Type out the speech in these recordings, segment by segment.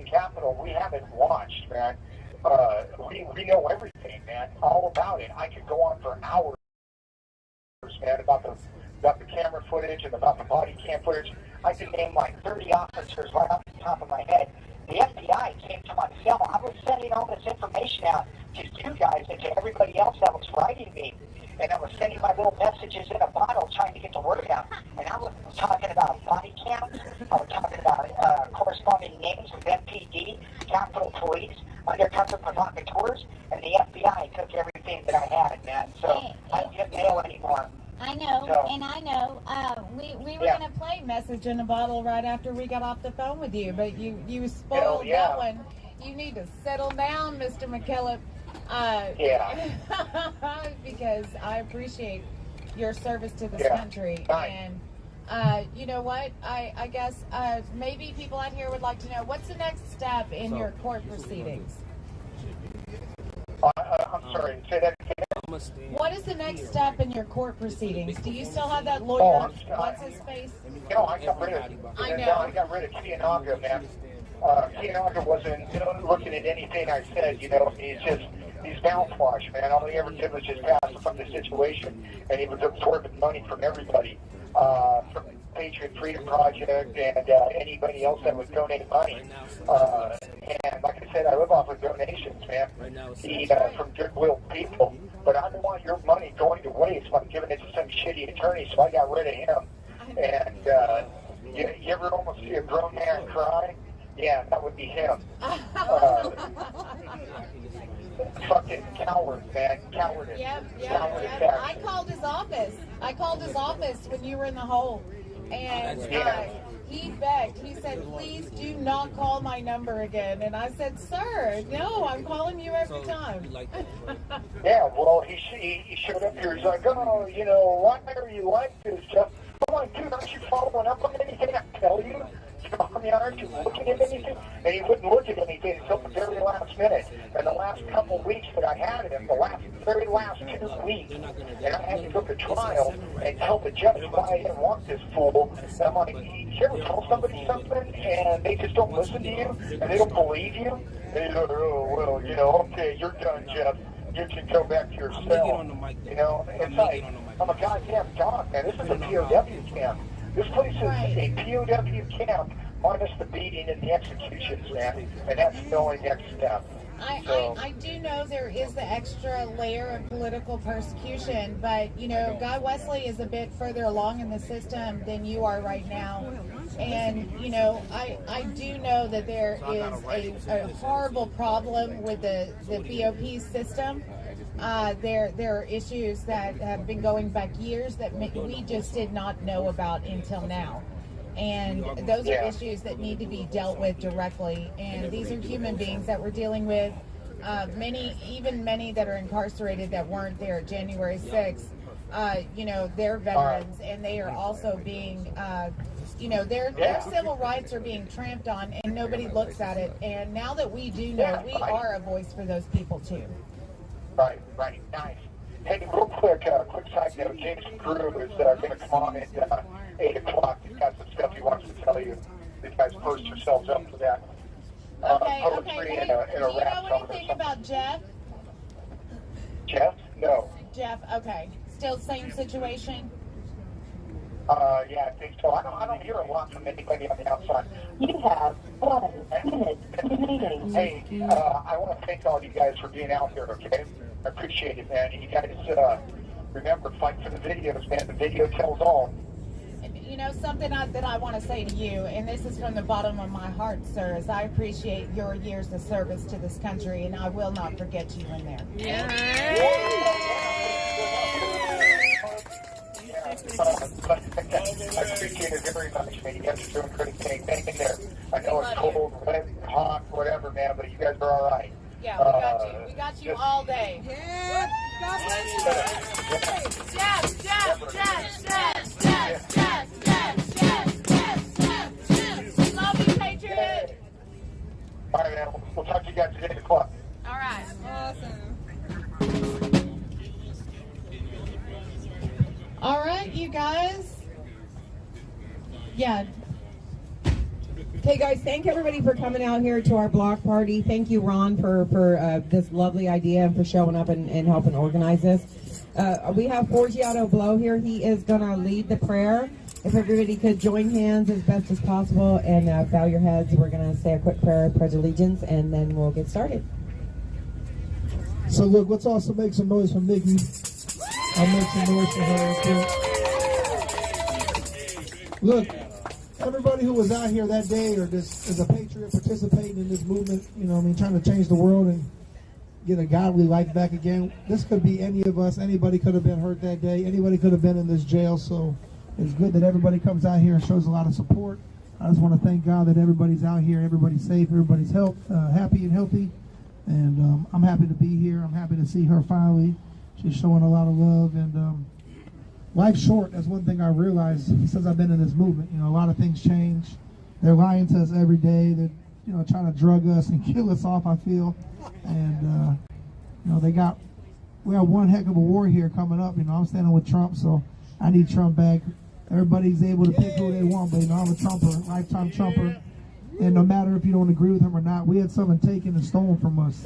Capitol, we haven't watched, man. We know everything, man, all about it. I could go on for hours, man, about the camera footage and about the body cam footage. I could name like 30 officers right off the top of my head. The FBI came to my cell. I was sending all this information out to you guys and to everybody else that was writing me. And I was sending my little messages in a bottle trying to get the word out. And I was talking about body cams. I was talking about corresponding names with MPD, Capitol Police, undercover provocateurs, and the FBI took everything that I had, man. So I don't get mail anymore. I know, so, and I know. We were going to play Message in a Bottle right after we got off the phone with you, but you spoiled that one. You need to settle down, Mr. McKillop. Because I appreciate your service to this country. And you know what? I guess maybe people out here would like to know, what's the next step in your court proceedings? I'm sorry, say that again. What is the next step in your court proceedings? Do you still have that lawyer? What's his face? No, I got rid of Kiyonaga, man. Kiyonaga wasn't looking at anything I said, he's mouthwash, man. All he ever did was just pass from the situation, and he was absorbing money from everybody, from Patriot Freedom Project and anybody else that was donating money. And like I said, I live off of donations, man, from goodwill people. But I don't want your money going to waste by giving it to some shitty attorney, so I got rid of him. And you ever almost see a grown man cry? Yeah, that would be him. Fucking coward, man. Cowardice. Yep. I called his office when you were in the hole. And he begged. He said, please do not call my number again. And I said, sir, no, I'm calling you every time. Yeah, well, he showed up here. He's like, oh, why are you like this, Jeff? I'm like, dude, aren't you following up on anything I tell you? Aren't you looking at anything? And he wouldn't look at anything until the very last minute. And the last couple of weeks that I had him, the very last 2 weeks, and I had to go to trial and tell the judge why I didn't want this fool. And I'm like, you ever tell somebody something and they just don't listen to you and they don't believe you? And he's like, oh, well, okay, you're done, Jeff. You can go back to your cell. It's like, I'm a goddamn dog, man. This is a POW camp. This place is a POW camp minus the beating and the executions, man. And that's the only next step. I do know there is the extra layer of political persecution, but, Guy Wesley is a bit further along in the system than you are right now. And, I do know that there is a horrible problem with the BOP system. There are issues that have been going back years that we just did not know about until now. And those are issues that need to be dealt with directly. And these are human beings that we're dealing with. Many that are incarcerated that weren't there January 6th, they're veterans, and they are also being, their civil rights are being tramped on, and nobody looks at it. And now that we do know, we are a voice for those people too. Right, nice. Hey, real quick side note, James Grew is going to come on at 8 o'clock. He's got some stuff he wants to tell you. You guys post yourselves up for that. Okay. And a do you know anything about Jeff? Jeff? No. Jeff, okay. Still same situation? Yeah, I think so. I don't hear a lot from anybody on the outside. You have 1 minute remaining. Hey, I want to thank all you guys for being out here, okay? I appreciate it, man. You guys, remember, fight for the videos, man. The video tells all. Something that I want to say to you, and this is from the bottom of my heart, sir, is I appreciate your years of service to this country, and I will not forget you in there. I appreciate it very much, man. You guys are doing a great thing. Hang in there. I know it's cold, wet, hot, whatever, man, but you guys are all right. Yeah, we got you. We got you all day. Yeah. God bless you. Jeff. Love you, Patriot. All right, man. We'll talk to you guys at 8 o'clock. All right. Awesome. All right, you guys. Yeah. Okay, guys, thank everybody for coming out here to our block party. Thank you, Ron, for this lovely idea and for showing up and helping organize this. We have Forgiato Blow here. He is going to lead the prayer. If everybody could join hands as best as possible and bow your heads, we're going to say a quick prayer, pledge allegiance, and then we'll get started. So look, let's also make some noise for Nikki. I'll make some noise for her too. Look, everybody who was out here that day or just as a patriot participating in this movement, you know what I mean, trying to change the world and get a godly life back again. This could be any of us. Anybody could have been hurt that day. Anybody could have been in this jail. So it's good that everybody comes out here and shows a lot of support. I just want to thank God that everybody's out here, everybody's safe, everybody's happy and healthy. And I'm happy to be here. I'm happy to see her finally. She's showing a lot of love. And life's short. That's one thing I realized since I've been in this movement. You know, a lot of things change. They're lying to us every day. They're, you know, trying to drug us and kill us off, I feel. And, you know, we have one heck of a war here coming up. You know, I'm standing with Trump, so I need Trump back. Everybody's able to pick who they want, but, you know, I'm a Trumper, lifetime Trumper. And no matter if you don't agree with him or not, we had something taken and stolen from us,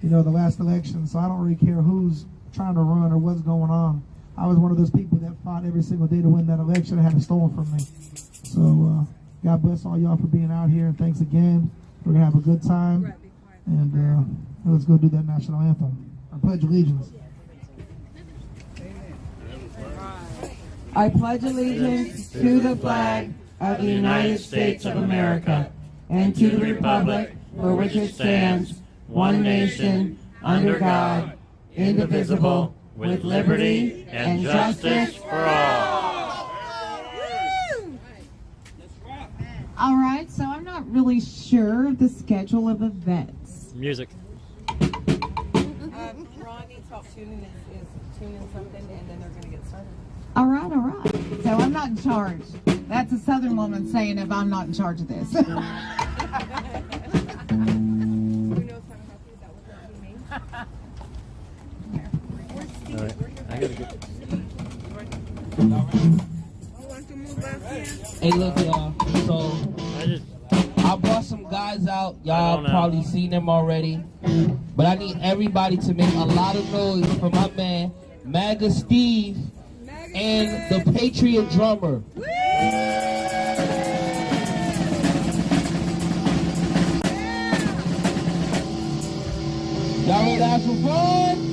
you know, the last election. So I don't really care who's trying to run or what's going on. I was one of those people that fought every single day to win that election and had it stolen from me. So God bless all y'all for being out here, and thanks again. We're going to have a good time. And let's go do that national anthem. I pledge allegiance. I pledge allegiance to the flag of the United States of America and to the republic for which it stands, one nation, under God, indivisible, with liberty and justice for all. All right, so I'm not really sure of the schedule of events. Music. Ron needs help tuning something, and then they're going to get started. All right. So I'm not in charge. That's a Southern woman saying if I'm not in charge of this. All right, I gotta get. Hey, look, y'all. So I brought some guys out. Y'all probably seen them already. But I need everybody to make a lot of noise for my man, MAGA Steve, and the Patriot drummer. Y'all ready to have some fun?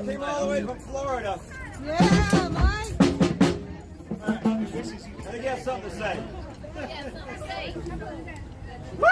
Came all the way from Florida. Yeah, Mike. I think you have something to say. Woo!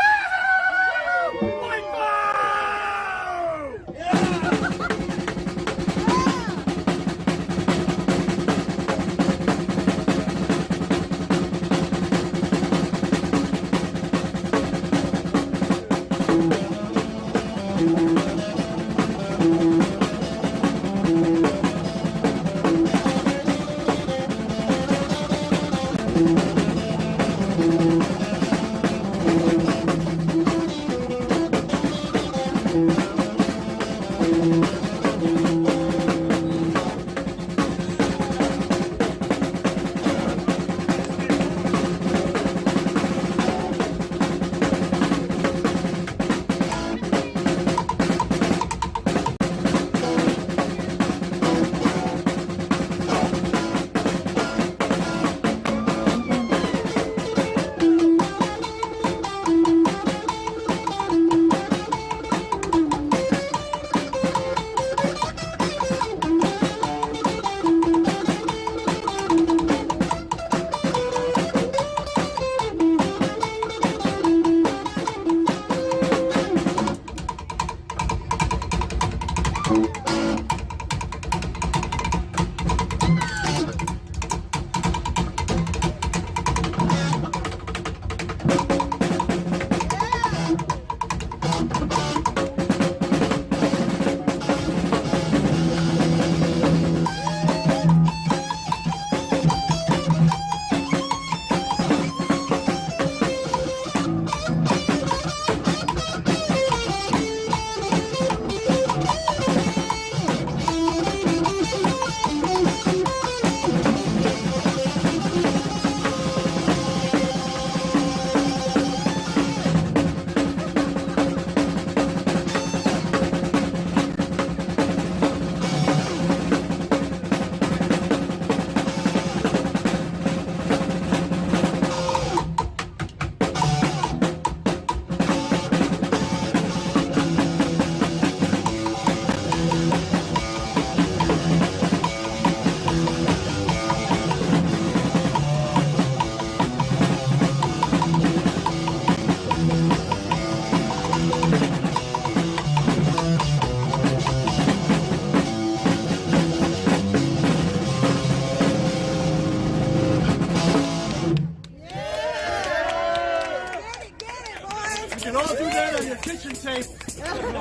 kitchen tape. Awesome.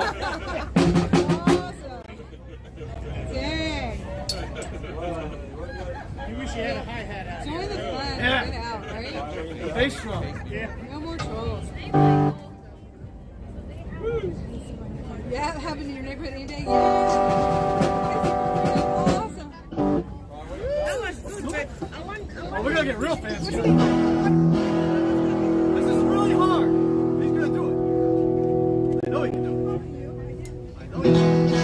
Dang. You wish you had a hi-hat out. Join the flag. Yeah. Get out, right? Bass drum. Yeah. No more trolls. Yeah, that happened in your neighborhood any day? Yeah. Awesome. That was good, but oh, we're gonna get real fancy. This is really hard. He's gonna do it. I know he can do it. I know he can do it.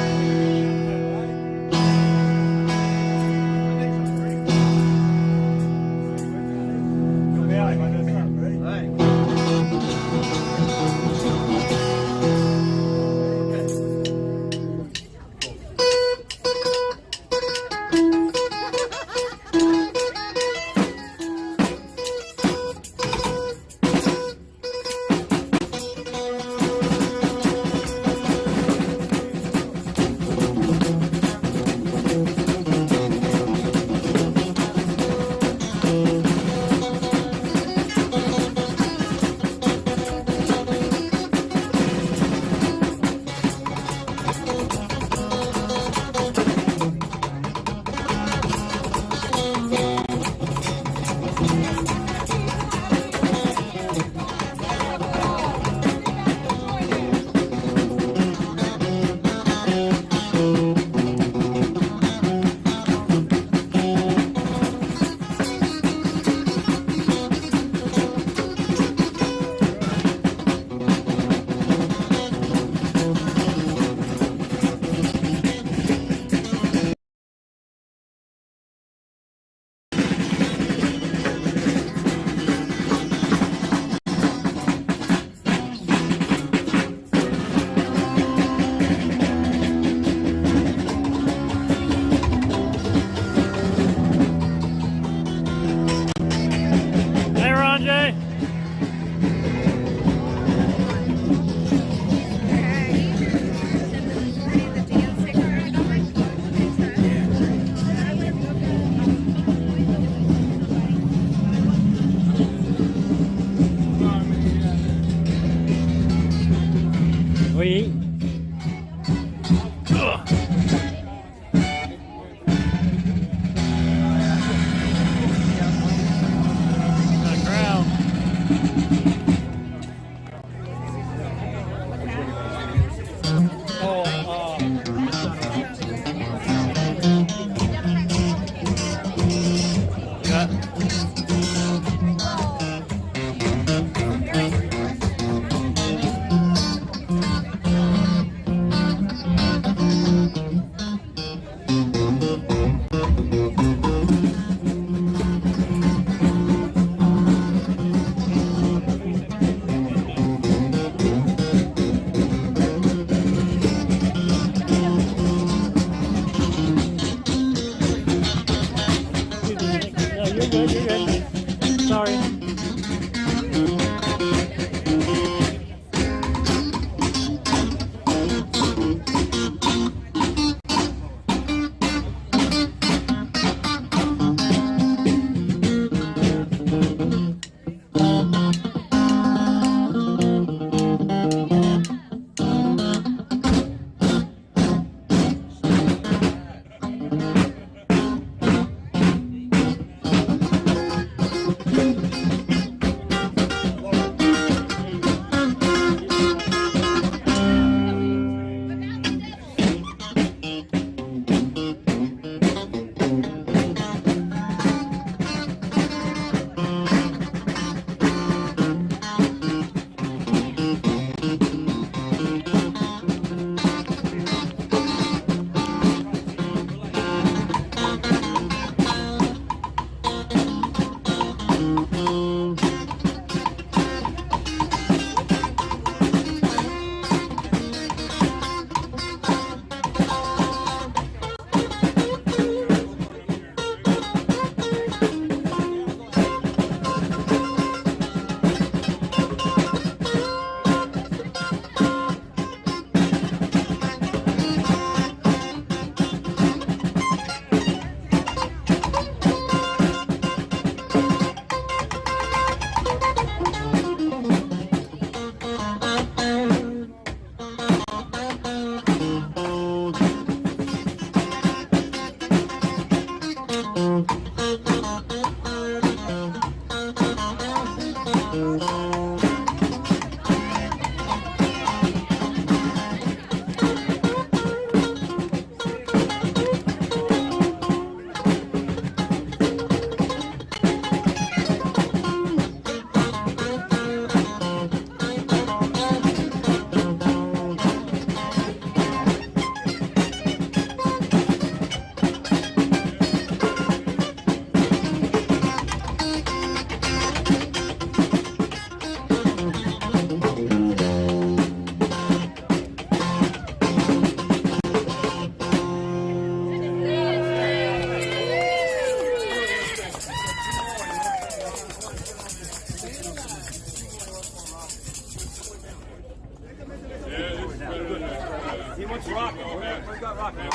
what's rocking? Where's got rocking?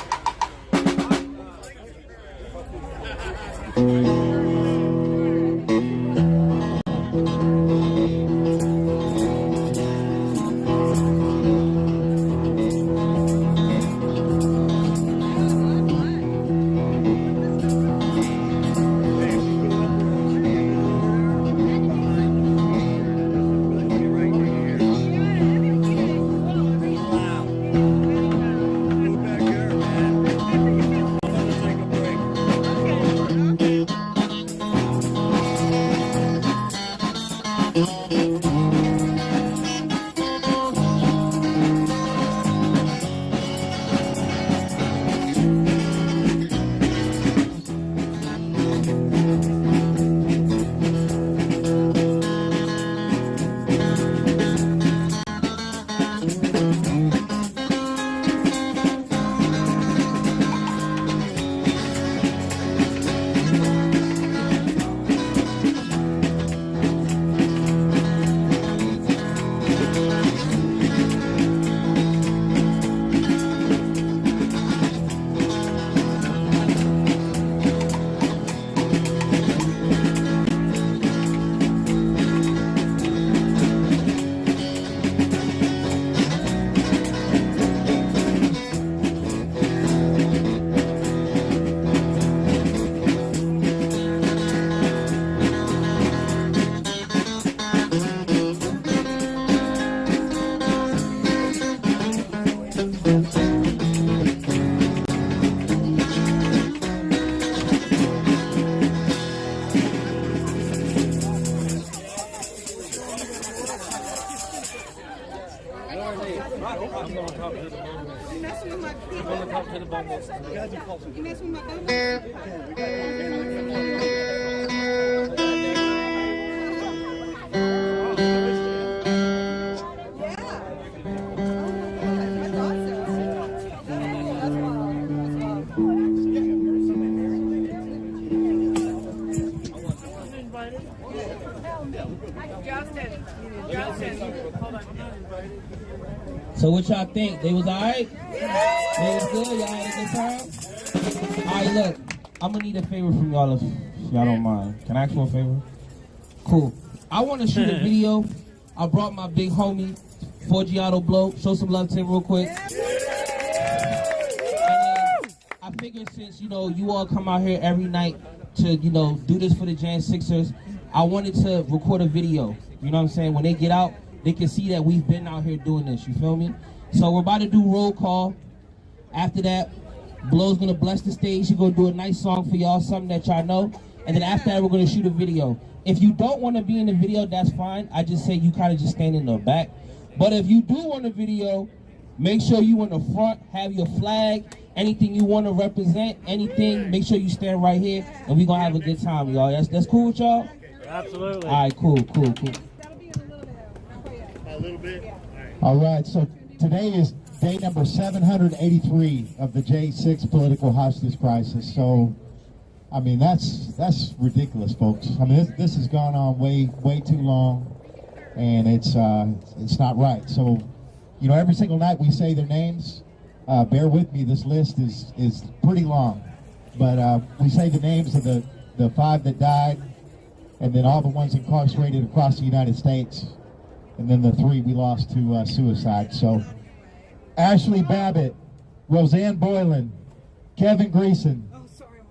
So what y'all think? They was alright? They was good? Y'all had a good time? Alright, look. I'm gonna need a favor from y'all if y'all don't mind. Can I ask for a favor? Cool. I want to shoot a video. I brought my big homie, Forgiato Blow. Show some love to him real quick. And I figured since, you know, you all come out here every night to, you know, do this for the Jan Sixers, I wanted to record a video. You know what I'm saying? When they get out, they can see that we've been out here doing this, you feel me? So we're about to do roll call. After that, Blow's gonna bless the stage. She's gonna do a nice song for y'all, something that y'all know. And then after that, we're gonna shoot a video. If you don't wanna be in the video, that's fine. I just say you kinda just stand in the back. But if you do want a video, make sure you in the front, have your flag, anything you wanna represent, anything, make sure you stand right here, and we're gonna have a good time, y'all. That's cool with y'all? Absolutely. All right, cool. A little bit. All right, so today is day number 783 of the J6 political hostage crisis. So, I mean, that's ridiculous, folks. I mean, this has gone on way too long, and it's not right. So, you know, every single night we say their names. Bear with me, this list is pretty long, but we say the names of the 5 that died, and then all the ones incarcerated across the United States. And then the 3 we lost to suicide. So, Ashley Babbitt, Roseanne Boylan, Kevin Greason,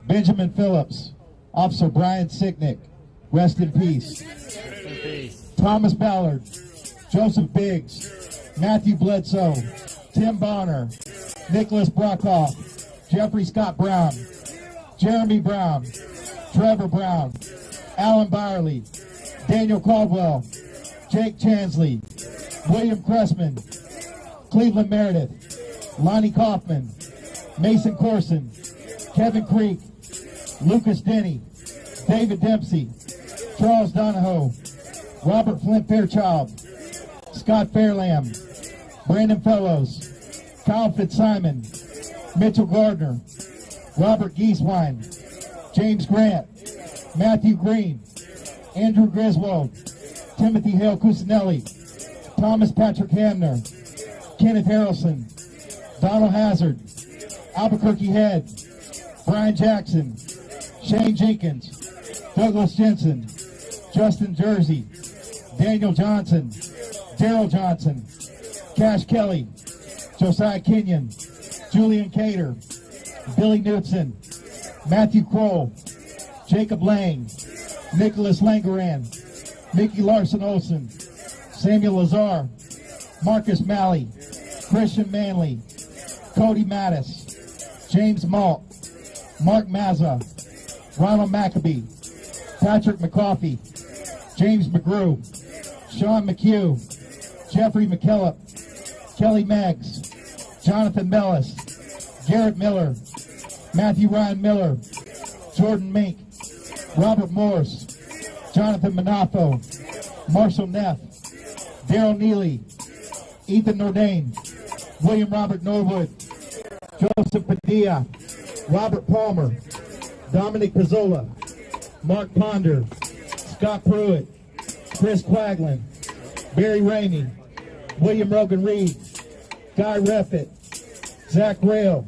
Benjamin Phillips, Officer Brian Sicknick, rest in peace. Thomas Ballard, Joseph Biggs, Matthew Bledsoe, Tim Bonner, Nicholas Brockhoff, Jeffrey Scott Brown, Jeremy Brown, Trevor Brown, Alan Byerly, Daniel Caldwell, Jake Chansley, William Cressman, Cleveland Meredith, Lonnie Kaufman, Mason Corson, Kevin Creek, Lucas Denny, David Dempsey, Charles Donahoe, Robert Flint Fairchild, Scott Fairlamb, Brandon Fellows, Kyle Fitzsimon, Mitchell Gardner, Robert Gieswein, James Grant, Matthew Green, Andrew Griswold, Timothy Hale Cusinelli, Thomas Patrick Hamner, Kenneth Harrelson, Donald Hazard, Albuquerque Head, Brian Jackson, Shane Jenkins, Douglas Jensen, Justin Jersey, Daniel Johnson, Daryl Johnson, Cash Kelly, Josiah Kenyon, Julian Cater, Billy Knudsen, Matthew Kroll, Jacob Lang, Nicholas Langeran, Mickey Larson Olson, Samuel Lazar, Marcus Malley, Christian Manley, Cody Mattis, James Malt, Mark Mazza, Ronald Maccabee, Patrick McCoffey, James McGrew, Sean McHugh, Jeffrey McKillop, Kelly Meggs, Jonathan Mellis, Garrett Miller, Matthew Ryan Miller, Jordan Mink, Robert Morse, Jonathan Manafo, Marshall Neff, Daryl Neely, Ethan Nordain, William Robert Norwood, Joseph Padilla, Robert Palmer, Dominic Pizzola, Mark Ponder, Scott Pruitt, Chris Quaglin, Barry Ramey, William Rogan Reed, Guy Reffitt, Zach Rail,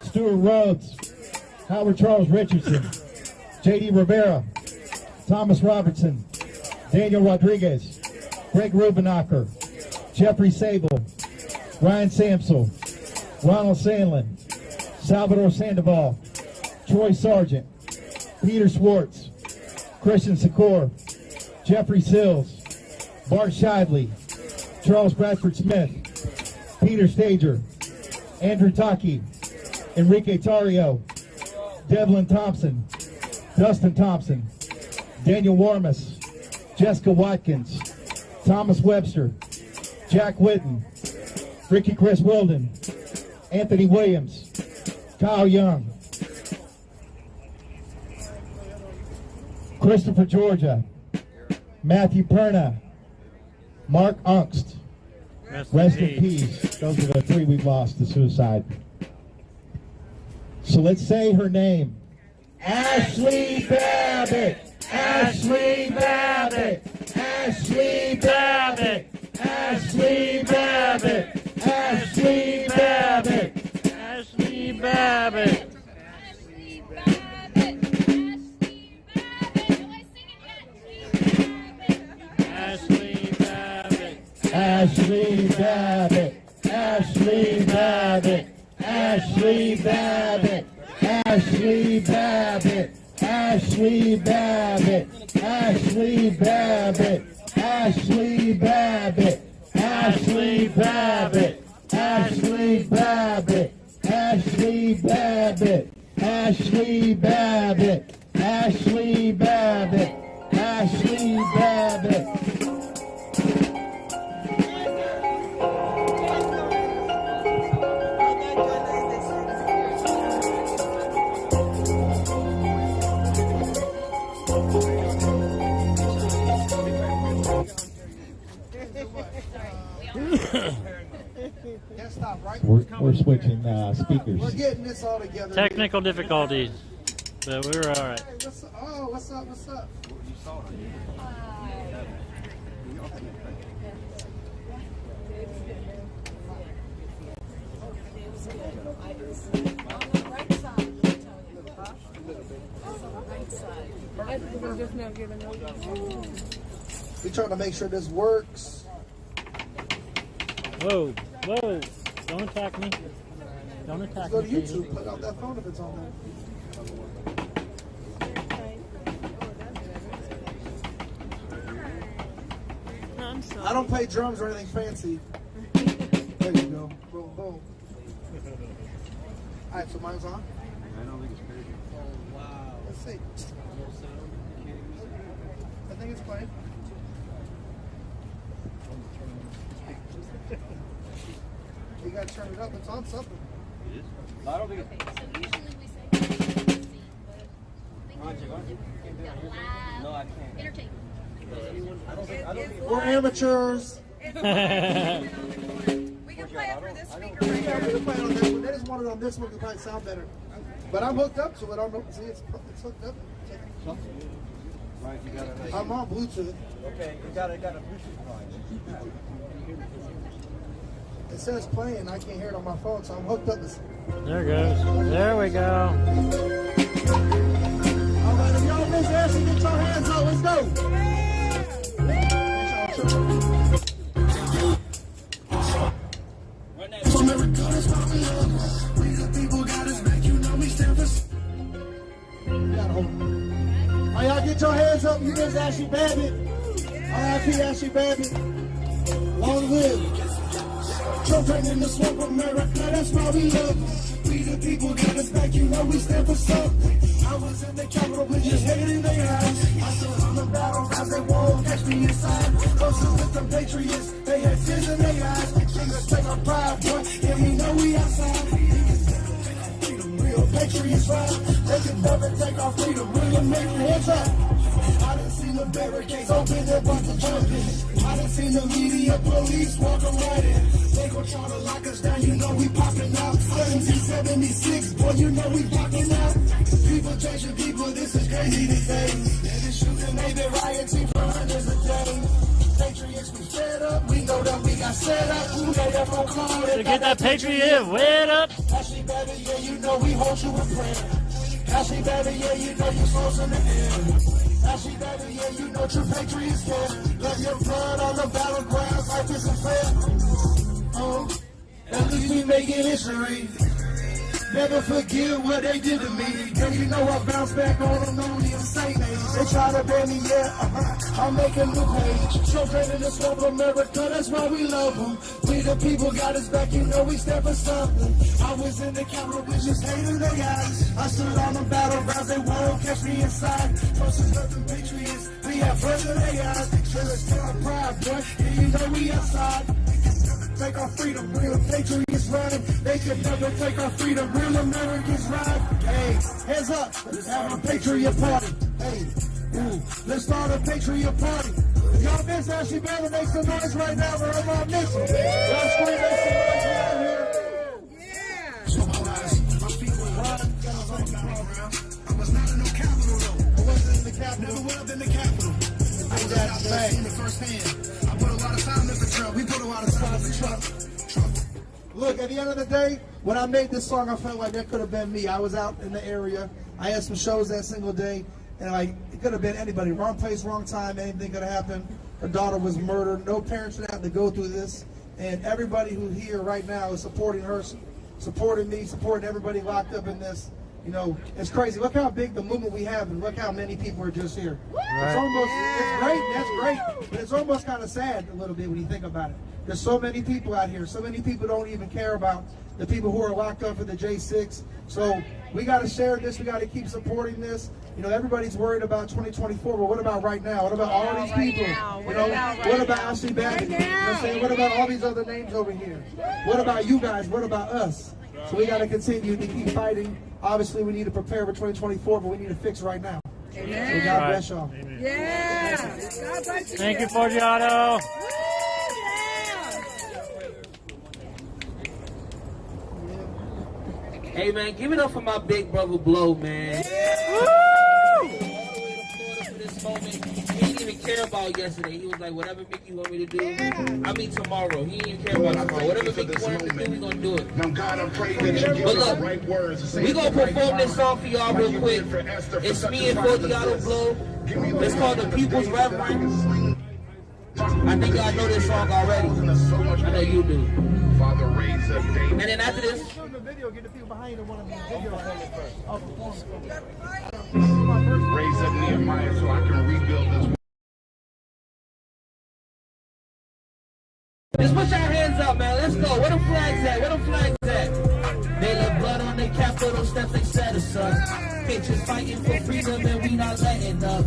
Stuart Rhodes, Howard Charles Richardson, J.D. Rivera, Thomas Robertson, Daniel Rodriguez, Greg Rubenacher, Jeffrey Sable, Ryan Samsel, Ronald Sandlin, Salvador Sandoval, Troy Sargent, Peter Schwartz, Christian Secor, Jeffrey Sills, Bart Shively, Charles Bradford Smith, Peter Stager, Andrew Taki, Enrique Tario, Devlin Thompson, Dustin Thompson, Daniel Warmus, Jessica Watkins, Thomas Webster, Jack Whitten, Ricky Chris Wilden, Anthony Williams, Kyle Young, Christopher Georgia, Matthew Perna, Mark Ungst. Rest in peace. Those are the three we've lost to suicide. So let's say her name. Ashley Babbitt. Ashley Babbitt. Ashley Babbitt. Ashley Babbitt. Ashley Babbitt. Ashley Babbitt. Ashley Babbitt, Ashley Babbitt, Ashley Babbitt, Ashley Babbitt, Ashley Babbitt, Ashley Babbitt, Ashley Babbitt, Ashley Babbitt, Ashley Babbitt, Ashley Babbitt, Ashley Babbitt, Ashley Babbitt, Ashley Babbitt. We're switching speakers. We're getting this all together. Technical difficulties, but we were all right. Hey, what's up? What's up? We're trying to make sure this works. Whoa, whoa. Don't attack me. Don't attack Go me. to YouTube. Put out that phone if it's on there. I don't play drums or anything fancy. There you go. Boom, boom. Alright, so mine's on? I don't think it's crazy. Oh, wow. Let's see. I think it's playing. You gotta turn it up. It's on something. It is? I don't think it's... So usually we say No, I can't. entertainment. I don't think We're amateurs. We can play it for this speaker right Yeah, we here. can play it on this one. They just want it on this one to probably sound better. But I'm hooked up to it. I'm see it's hooked up. Right, you got it. I'm on Bluetooth. Okay, you got a Bluetooth line. It says playing. I can't hear it on my phone, so I'm hooked up. There it goes. There we go. All right, if y'all miss Ashley, get your hands up. Let's go. All y'all get your hands up. You miss Ashley Babbitt. R.I.P. Ashley Babbitt. Long live. Children in the swamp of America, that's why we love. We the people got us back, you know we stand for something. I was in the Capitol with just hate in their eyes. I stood on the battlegrounds, they won't catch me inside. Closer with the patriots, they had tears in their eyes. Kingers take our pride, boy, and we know we outside. Freedom, real patriots ride. They can never take our freedom, really make your hands up. I done seen the barricades open and bunch of jumping. I done seen the media police walk right in. They gon' try to lock us down, you know we popping out. 1776, boy, you know we popping out. People chasing people, this is crazy these days. They been shooting, they been rioting for hundreds of days. Patriots, we fed up, we know that we got set up. Who they ever call it? To get that Patriot wet up. Ashley Babbitt, yeah, you know we hold you in prayer. Ashley Babbitt, yeah, you know you souls in the air. Ashley Babbitt, yeah, you know true patriots care. Let your blood on the battlegrounds, life isn't fair. Oh, at least we making history. Never forget what they did to me. Girl, you know I bounce back on them, no need to say names. They try to ban me, yeah, I'll make a new page. Children in the swamp of America, that's why we love them. We the people got us back, you know we stand for something. I was in the Capitol with just hate in their eyes. I stood on the battlegrounds, they won't catch me inside. Closest nothing patriots, we have blood in their eyes. Sure, let's tell our pride, boy, and you know we outside. Take our freedom, real patriots ride. They could never take our freedom, real Americans ride. Hey, hands up, let's have a patriot party. Hey, ooh, let's start a patriot party. If y'all miss Ashley Babbitt, make some noise right now, or I'm on mission. Y'all scream, make some noise right here. Yeah. My feet were riding, I was not in no Capitol though. I wasn't in the Capitol, never went up in the Capitol. I was out there, seen it firsthand. I put a lot of time in the truck. We put a lot of time in the truck. Look, at the end of the day, when I made this song, I felt like that could have been me. I was out in the area. I had some shows that single day, and like it could have been anybody. Wrong place, wrong time. Anything could have happened. Her daughter was murdered. No parent should have to go through this. And everybody who's here right now is supporting her, supporting me, supporting everybody locked up in this. You know, it's crazy. Look how big the movement we have, and look how many people are just here. Right. It's almost, it's great, that's great, but it's almost kind of sad a little bit when you think about it. There's so many people out here. So many people don't even care about the people who are locked up for the J6. So we got to share this. We got to keep supporting this. You know, everybody's worried about 2024, but what about right now? What about all these people? You know, what about Ashley Babbitt? You know what I'm saying? What about all these other names over here? What about you guys? What about us? So we got to continue to keep fighting. Obviously, we need to prepare for 2024, but we need to fix right now. Amen. So God bless y'all. Yeah. God bless you. Thank you, Forgiato. Hey, man, give it up for my big brother Blow, man. Woo! He didn't even care about yesterday. He was like, whatever Mickey want me to do, I mean tomorrow. He didn't even care about tomorrow. Whatever Mickey want him to do, we gonna do it. Now God, I pray that you give us the right words. We gonna perform this song for y'all real quick. It's me and Forgiato Blow. It's called The People's Reverend. I think y'all know this song already. I know you do. Father, raise up David. And then after this, raise up Nehemiah so I can rebuild this. just put your hands up, man. Let's go. Where the flags at? Where the flags at? They left blood on the Capitol steps, they set us up. Bitches fighting for freedom and we not letting up.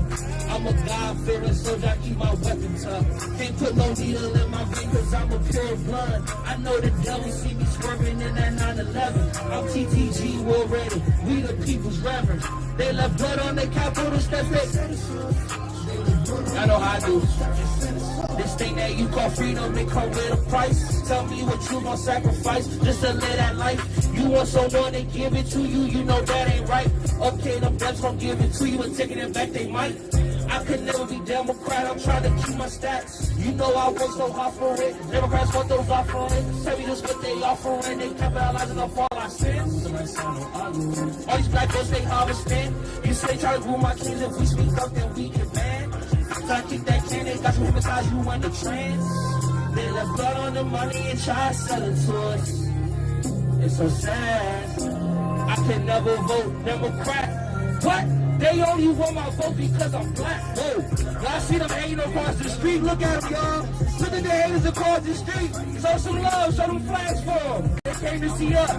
I'm a God-fearing soldier, I keep my weapons up. Can't put no needle in my vein cause I'm a pure blood. I know the devil see me swerving in that 911. I'm TTG, war ready. We the people's reverend. They left blood on the Capitol steps, they set us up. I know how I do. This thing that you call freedom, it come with a price. Tell me what you gon' sacrifice just to live that life. You want someone to give it to you, you know that ain't right. Okay, them devs gon' give it to you and taking it back they might. I could never be Democrat, I'm trying to keep my stats. You know I work so hard for it. Democrats want those offerings. Tell me just what they offering. They capitalizing off all our sins. All these black girls they harvesting. You say try to rule my kids. If we speak up, then we get banned. Try to keep that can, they got you hypnotized, you in the trance. They left blood on the money and try to sell it to us. It's so sad. I can never vote Democrat. What? They only want my vote because I'm black. Whoa. Y'all see them hating across the street? Look at them, y'all. Look at the haters across the street. Show some love, show them flags for them. They came to see us.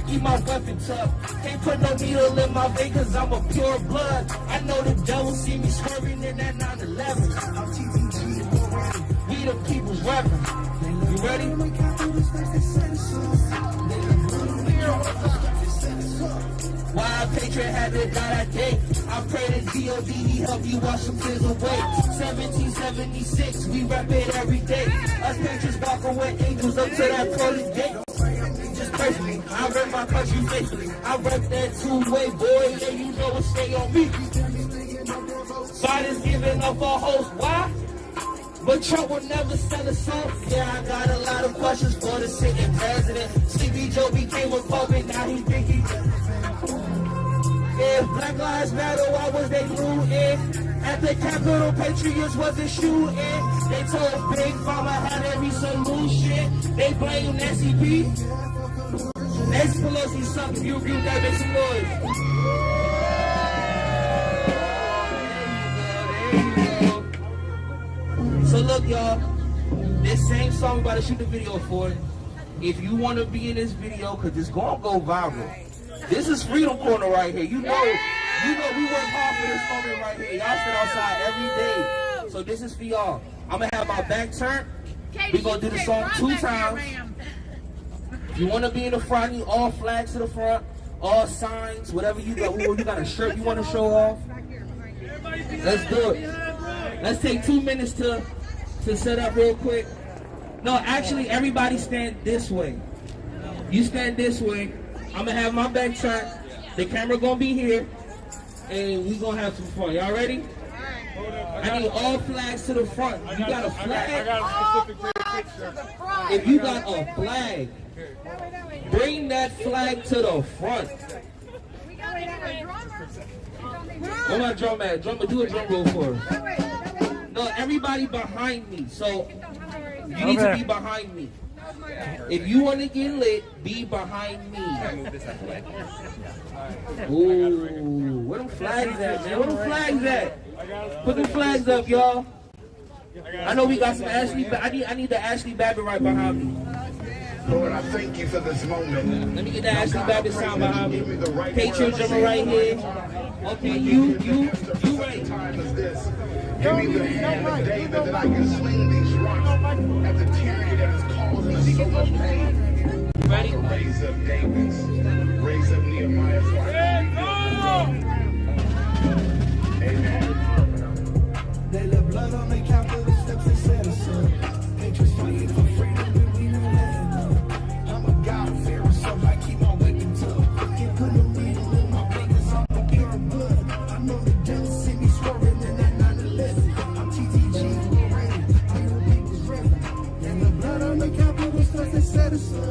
Keep my weapon tough. Can't put no needle in my vein cause I'm a pure blood. I know the devil see me swerving in that 9/11. I'm TTG. We the people's weapon. You ready? Why a patriot had to die that day? I pray that G.O.D. help you wash some tears away. 1776, we rap it every day. Us patriots walking with angels up to that pearly gate. Just personally, I rep my country faithfully. I rep that two-way, boy, yeah, you know what stay on me. Biden's giving up a host, why? But Trump will never sell us off. Yeah, I got a lot of questions for the sitting president. Sleepy Joe became a puppet, now he think he... If Black Lives Matter, why was they looting? At the Capitol, Patriots wasn't shooting. They told Big Pharma had every solution. They blame Nancy P. Nancy Pelosi suck. If you agree with that, make some noise. So look, y'all, this same song we're about to shoot the video for. If you want to be in this video, because it's going to go viral. This is Freedom Corner right here. You know we work hard for this moment right here. Y'all sit outside every day. So this is for y'all. I'm going to have my back turned. We're going to do the song 2 times. If you want to be in the front, you all flags to the front, all signs, whatever you got. You got a shirt you want to show off? Let's do it. Let's take 2 minutes to set up real quick. No, actually, everybody stand this way. You stand this way. I'm going to have my back turned. The camera going to be here. And we going to have some fun. Y'all ready? I need all flags to the front. You got a flag? I got a specific picture. If you got a flag, bring that flag to the front. Where my drum at? Drummer, do a drum roll for us. No, everybody behind me. So you need to be behind me. If you want to get lit, be behind me. Ooh, where them flags at, man? Where them flags at? Put them flags up, y'all. I know we got some Ashley. I need the Ashley Babbitt right behind me. Lord, I thank you for this moment. Let me get the Ashley Babbitt sound behind me. Patriot drummer right here. Okay, you right. Give me the hand of David that I can sling these rocks at the tyranny that is causing us so much pain. Ready? Raise up Davids. Raise up Nehemiah. So I can Amen. They left blood on the Capitol steps, they set us up. Patriots fighting for freedom, and we know that. I'm a God-fearer, so I keep my weapon tough. Can't put no needle in my vein, cause I'm a pure blood. I know the devil see me swerving in that 9/11. I'm TTG, we're ready. We the people's ready. And the blood on the Capitol steps, they set us up.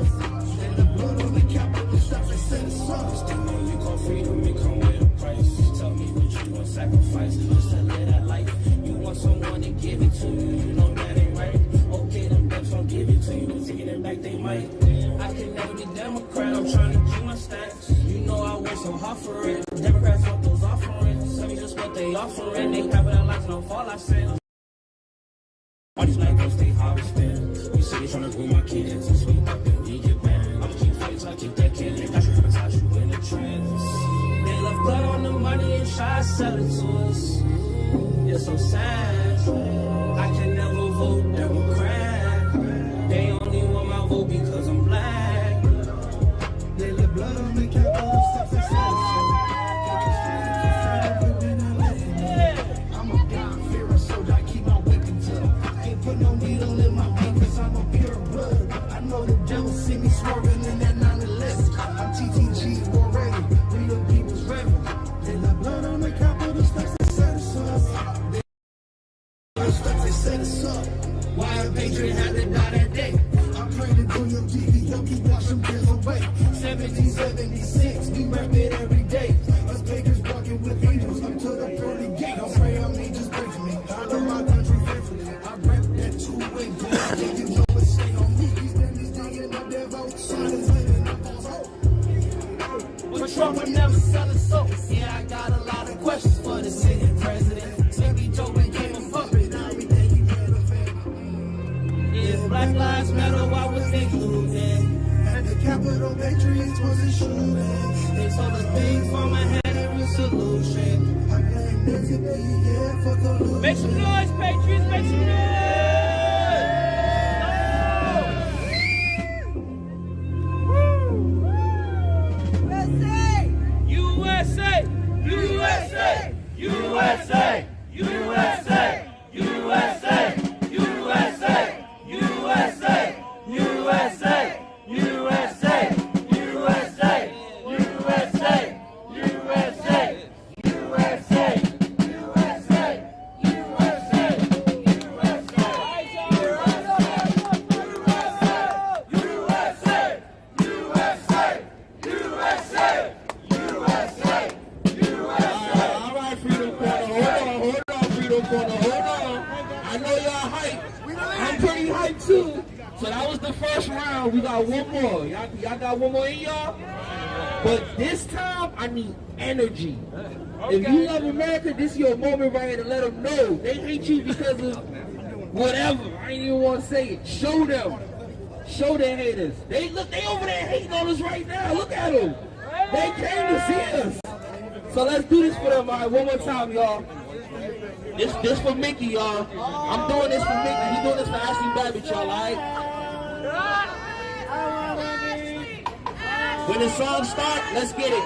And the blood on the Capitol steps, they set us up. Still know you call freedom, it come with a price. Tell me what you want, sacrifice, just to live that life. You want someone to give it to you, you know that ain't right. Okay, them ducks don't give it to you, but taking it back they might. I can never be Democrat, I'm trying to keep my stacks. You know I work so hard for it. Democrats want those offerings, tell me just what they offering. They capitalizing off all I said. All these black girls, they harvesting. You say they trying to groom my kids, and sweet up and we get banned. I'ma keep fighting till I keep that kid. They got you hypnotize you in the trance. They left blood on the money and try to sell it to us. It's so sad. I can never vote Democrat. They only want my vote because I'm black. They left blood on the Capitol steps and set us up. I'm a God-fearer, so I keep my weapon tough. Can't put no needle in my vein cause I'm a pure blood. I know the devil see me swerving in that 9/11. I'm TTG, we're ready. We the people's ready. They left blood on the Capitol steps and set us up. 1776, we rap it every day. Us bakers walking with angels up to the pearly gate. Don't pray on me, just pray for me. I know my country faithfully. I rap that two-way door. Yeah, you know it, stay on me. These days digging the devil, son is living up on hope. But Trump would never sell his soul. Yeah, I got a lot of questions for the sitting president. Maybe Joe became a puppet, now we think he's relevant. If Black Lives Matter, why was they looting? And the Capitol Patriots was a shooting. They told us Big Pharma had every solution. I blame Nancy P, yeah, for collusion. Make some noise, Patriots, make some noise! USA! USA! USA! USA! USA! USA! USA! USA! USA! USA! USA! USA! USA! Too. So that was the first round. We got one more. Y'all got one more in y'all? But this time, I need energy. Okay. If you love America, this is your moment right here to let them know. They hate you because of whatever. I ain't even want to say it. Show them. Show their haters. They over there hating on us right now. Look at them. They came to see us. So let's do this for them, all right? One more time, y'all. This for Mickey, y'all. I'm doing this for Mickey. He's doing this for Ashley Babbitt, y'all, alright? When the song starts, let's get it.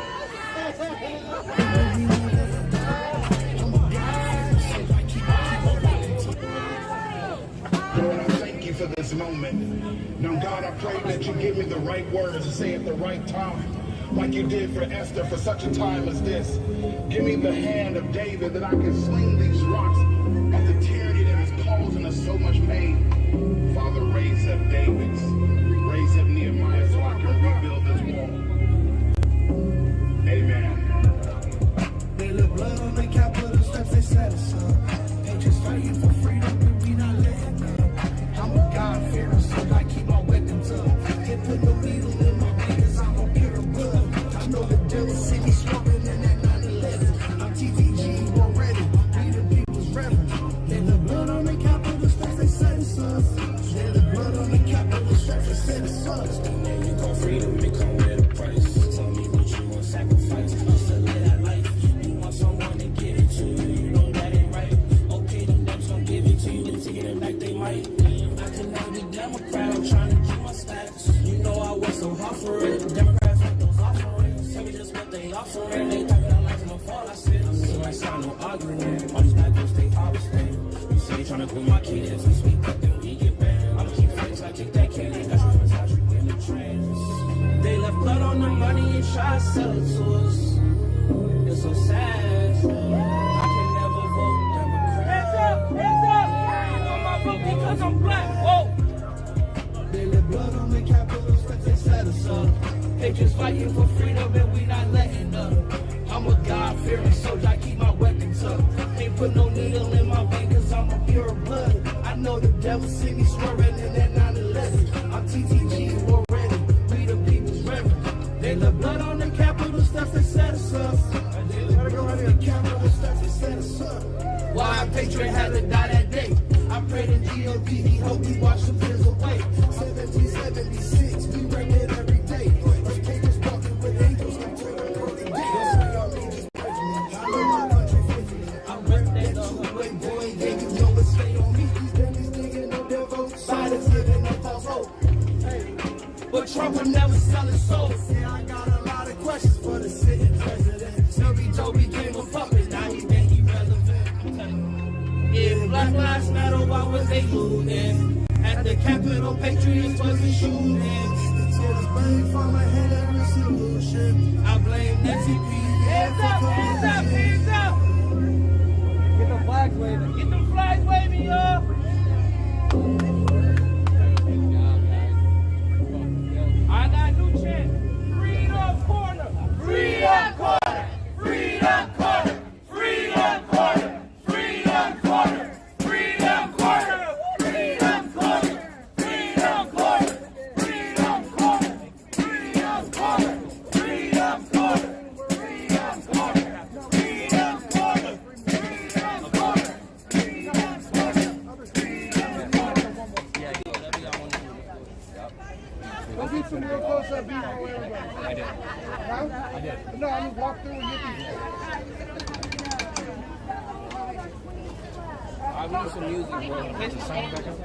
Lord, I thank you for this moment. Now, God, I pray that you give me the right words to say at the right time. Like you did for Esther for such a time as this. Give me the hand of David that I can sling these rocks at the tyranny that is causing us so much pain. Father, raise up David's, raise up Nehemiah so I can rebuild this wall. Amen. They look blood on the Capitol steps, they set us up. They just fighting for freedom, but we not letting up. I'm a God-fearing, so I keep my weapons up. Can't put no needle in my fingers, I'm a pure blood. I know the devil see me smoking in that 9/11. I'm TTG, we're ready. We the people's reverend. They look blood on the Capitol steps, they set us up. They look blood on the Capitol steps, they set us up. Then you got freedom, it come with a price. Tell me what you want, sacrifice. Just to live that life. You want someone to give it to you, you know that ain't right. Okay, them debts gon' give it to you, and take it back they might. I can never be Democrat, I'm trying to keep my status. You know I work so hard for it. Democrats want those offerings. Tell me just what they offering. They talking about life no fall, I said. I'm still like sound no arguing. All these black girls, they harvesting. You say they trying to grow my kids, and speak up, then we get banned. I'ma keep fighting till I kick that candy. That's what I treat in the trans. They left blood on the money and try to sell it to us. It's so sad. I can never vote Democrat. Hands up, hands up. I ain't on my vote because I'm black. Whoa. They left blood on the Capitol steps, they set us up. They just fighting for freedom and we not letting up. I'm a God-fearing soldier, I keep my weapons up. Ain't put no needle in my vein cause I'm a pure blood. I know the devil see me swerving in that 9/11. I'm TTG, we're ready. We the people's reverend. They left blood on the Capitol steps, they set us up. They left blood on the Capitol steps, they set us up. Why a patriot had to die that day? I pray to G.O.D. He hope he wash the tears away. 1776, we rap it every day. Us patriots walking with angels up to the pearly gate. Y'all need just pray for me. I know my country faithfully. I rap that two-way boy. Yeah, you know it, stay on me. These daddies digging up their votes. Silence giving up false hope. But Trump would never sell his soul. Yeah, I got a lot of questions for the sitting president. Snoopy Joe became a puppet. Now he think he relevant. If Black Lives Matter, why was they looting? At the Capitol, Patriots wasn't shooting. They told us Big Pharma had every solution. I blame Nancy P. Hands up, hands up, hands up. Get the flags waving. Get the flags waving, y'all. I got a new chant. Freedom. I did. Huh? I did. No, I'm gonna walk through and get these. I want some music, bro. Hit the sound back up.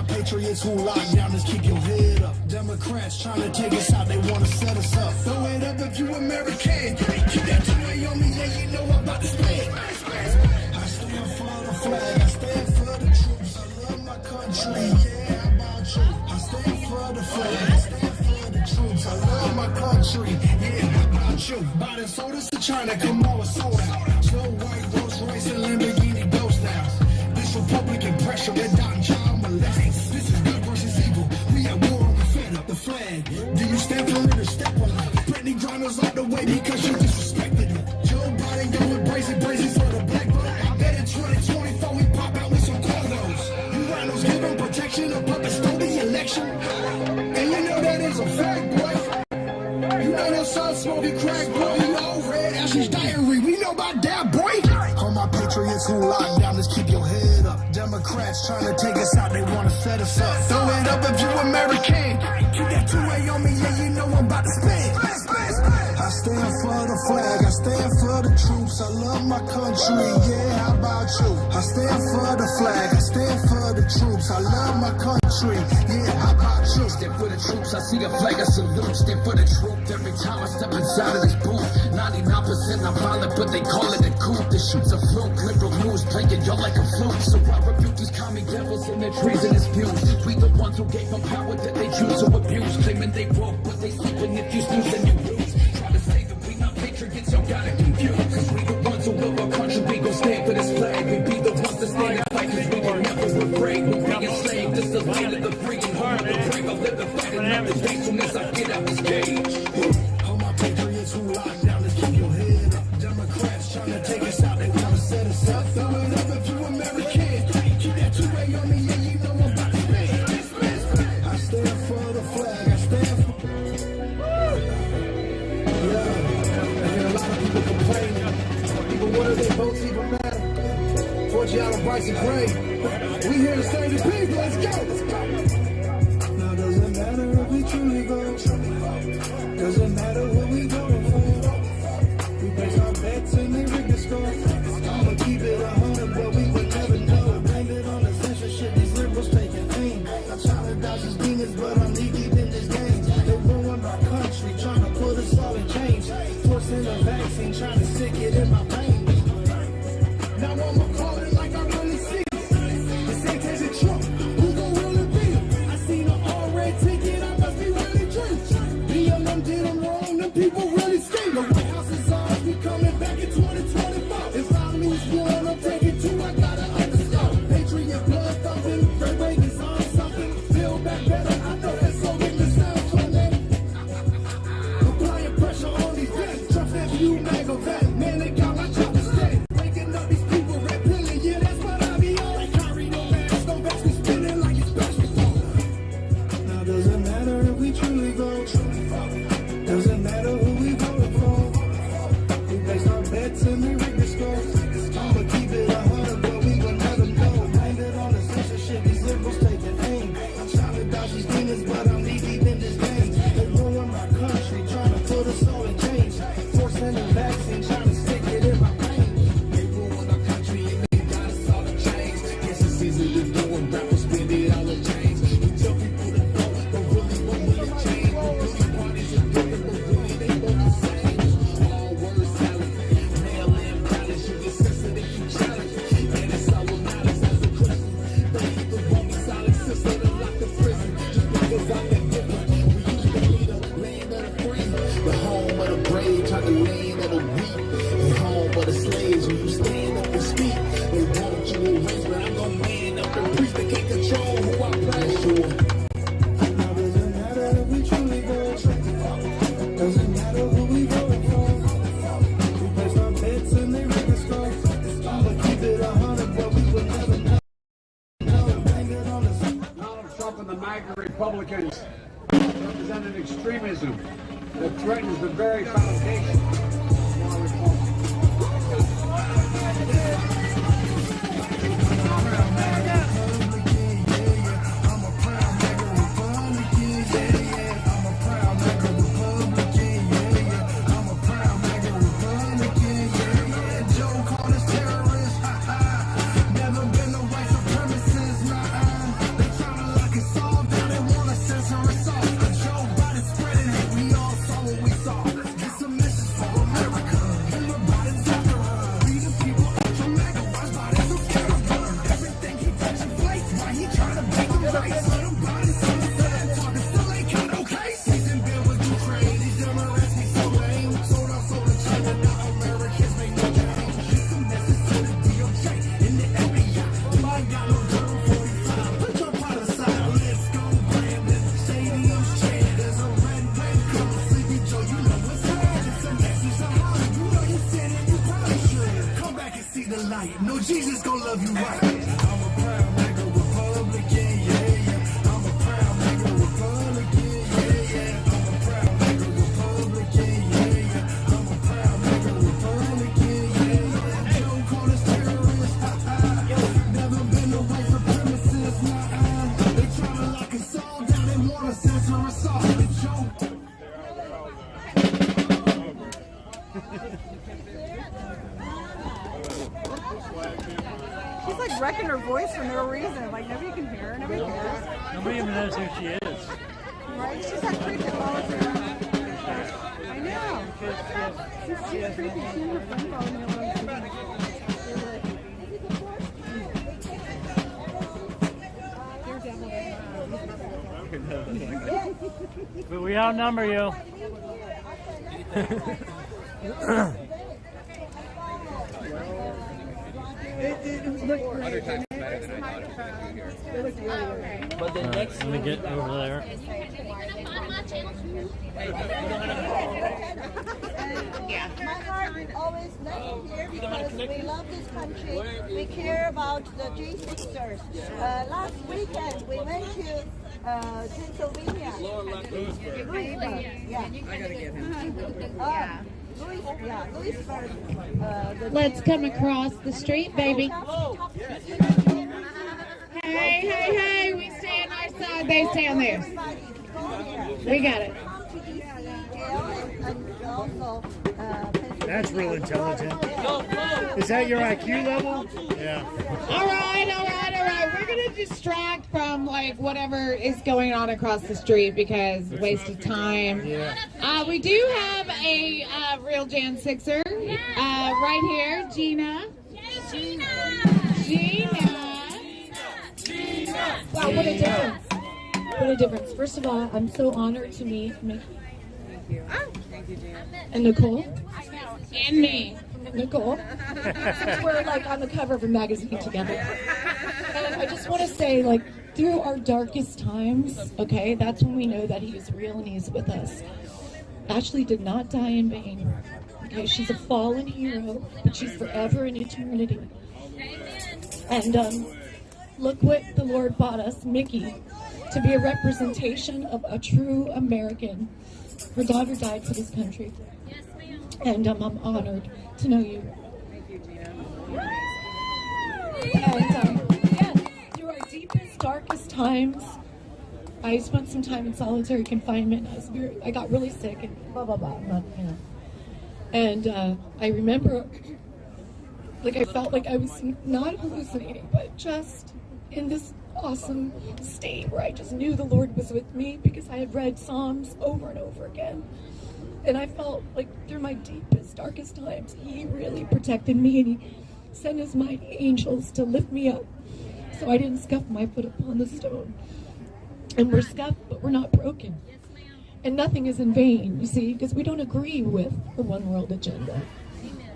Patriots who lock down, just keep your head up. Democrats trying to take us out, they want to set us up. Throw it up if you American. Keep that 2A on me, yeah, you know I'm about to spend. I stand for the flag, I stand for the troops. I love my country, yeah, how about you? I stand for the flag, I stand for the troops. I love my country, yeah, how about you? Buying sodas to China, come on, sold out. Snow White, Rolls Royce, and Lamborghini ghost now. This Republican pressure, they're down child molesting. This is good versus evil. We at war, we fed up the flag. Do you stand for it or step on it? Brittany Griner's out the way because you disrespected it. Joe Biden going brazen for the black vote. I bet in 2024 we pop out with some cornos. You rhinos give them protection, a puppet stole the election. And you know that is a fact, boy. You know your son smoking crack, boy. You know Red Ashley's diary. We know about that, boy. All my patriots who lock down, just keep your head up. Democrats trying to take us out, they want to set us up. Throw it up if you American. Keep that 2A on me, yeah, you know I'm about to spend. I stand for the flag, I stand for the troops. I love my country, yeah, how about you? I stand for the flag, I stand for the troops. I love my country. country. Yeah, how about you? Stand for the troops, I see a flag, I salute. Stand for the truth every time I step inside of this booth. 99% I'm violent, but they call it a coup. This shit's a fluke, liberal news playing y'all like a fluke. So I rebuke these commie devils and their treasonous views. We the ones who gave them power that they choose to abuse. Claiming they woke, but they sleeping. If you snooze, then you lose. Try to say that we not patriots, y'all got it confused. Cause we the ones who love our country, we gon' stand for this flag. We be the ones that stand and fight, cause we can never afraid. We're being enslaved, this the land of the free and home of the brave. I'll live and fight another day soon as I get out this cage. All my patriots who locked down to keep your head up. Democrats trying to take us out, they wanna set us up. Throw it up if you American. Keep that 2-way on me, yeah, you know I'm about to spend. I stand for the flag, I stand for... Yeah, I hear a lot of people complaining. Even what do they votes even matter? Forgiato, Bryce, and Gray. We here to save the people, let's go! Now doesn't matter if we truly go. Doesn't matter what we going for. We place our bets and they rig the score. I'ma keep it 100, but we would never know. Blame it on the censorship, these liberals taking aim. I'm trying to dodge these demons, but I'm knee deep in this game. They ruin our country, trying to put us all in chains. Forcing a vaccine, trying to stick it in my veins. Now I'ma call it like I really see it. This ain't Taser Trump, who gon' really beat him? I seen an all-red ticket, I must be really dreaming. BLM did them wrong, them people really scheme. The White House is ours, we coming back in 2024. If I lose one, I'm taking two, I gotta understand. Patriot blood thumping, Fred Reagan's on something. Build back better, I know that slogan that sounds funny. Applying pressure on these vets, trust that you MAGA, man, they got my job to stay. Waking up these people, red pilling, yeah, that's what I be on. Like Kyrie, no mask, no vest, we spinning like it's basketball. Now doesn't matter if we truly go. Doesn't matter who we voting for. We place our bets and we rig the score. I'ma keep it 100, but we gon' never know. Blame it on the censorship, these liberals taking aim. I'm trying to dodge these demons, but I'm knee deep in this game. They ruin my country, trying to put us all in chains. Forcing a vaccine, trying to stick it in my veins. They ruin our country and they got us all in chains. Guess it's easy to do and rappers spend it all in chains. We tell people to go, but really want me to change. Really parties are different, but really they both the same. All words salad, mail-in ballots, you get sensitive, you challenge. And it's all what matters as a Christian. Don't keep the Roman solid sister to lock the prison. Just because I'm that different. We used to be the land of the free, the home of the brave, trying to land of the weak, the home of the slaves. When you stand up and speak, they want you to erase, but I'm gonna man up and preach. They can't control who I play for. Now doesn't matter if we truly go. Doesn't matter who we voting for. We place our bets and they rig the score. I'ma keep it 100, but we will never know. Blame it on the Donald Trump and the MAGA Republicans represent an extremism that threatens the very foundation of our republic. No, Jesus gon' love you right. I'm a proud MAGA Republican, yeah, yeah. I'm a proud MAGA Republican, yeah, yeah. I'm a proud MAGA Republican, yeah, yeah. I'm a proud MAGA Republican, yeah, yeah. Don't call us terrorists, never been a white supremacist, nah. They tryna lock us all down, they wanna censor us all. The joke. She's like wrecking her voice for no reason. Like nobody can hear her, nobody cares. Nobody even knows who she is. Right? She's that creepy follows around. I know. She's creepy. She and her friend follow me around. But we outnumber you. But the next let me get over there. My heart will always love you here because we love this country. We care about the J6ers. Last weekend we went to Pennsylvania. Yeah. Louisburg. Let's come across the street, baby. Hey, we stay on our side, they stay on theirs. We got it. That's real intelligent. Is that your IQ level? Yeah. All right. We're going to distract from like whatever is going on across the street because waste of time. Yeah. We do have a real Jan Sixer right here, Gina. Wow, what a difference. What a difference. First of all, I'm so honored to meet Mickey. Thank you, Gina. And Nicole. And me. Nicole. Since we're like on the cover of a magazine together. And I just want to say, like, through our darkest times, okay, that's when we know that he is real and he's with us. Ashley did not die in vain. Okay, she's a fallen hero, but she's forever in eternity. And look what the Lord bought us, Mickey, to be a representation of a true American. Her daughter died for this country. And I'm honored to know you. Thank you, Gina. And through our deepest, darkest times, I spent some time in solitary confinement. I got really sick and blah, blah, blah. I'm not, And I remember, like, I felt like I was not hallucinating, but just in this awesome state where I just knew the Lord was with me because I had read Psalms over and over again. And I felt like through my deepest, darkest times, he really protected me and he sent his mighty angels to lift me up so I didn't scuff my foot upon the stone. And we're scuffed, but we're not broken. And nothing is in vain, you see, because we don't agree with the one world agenda,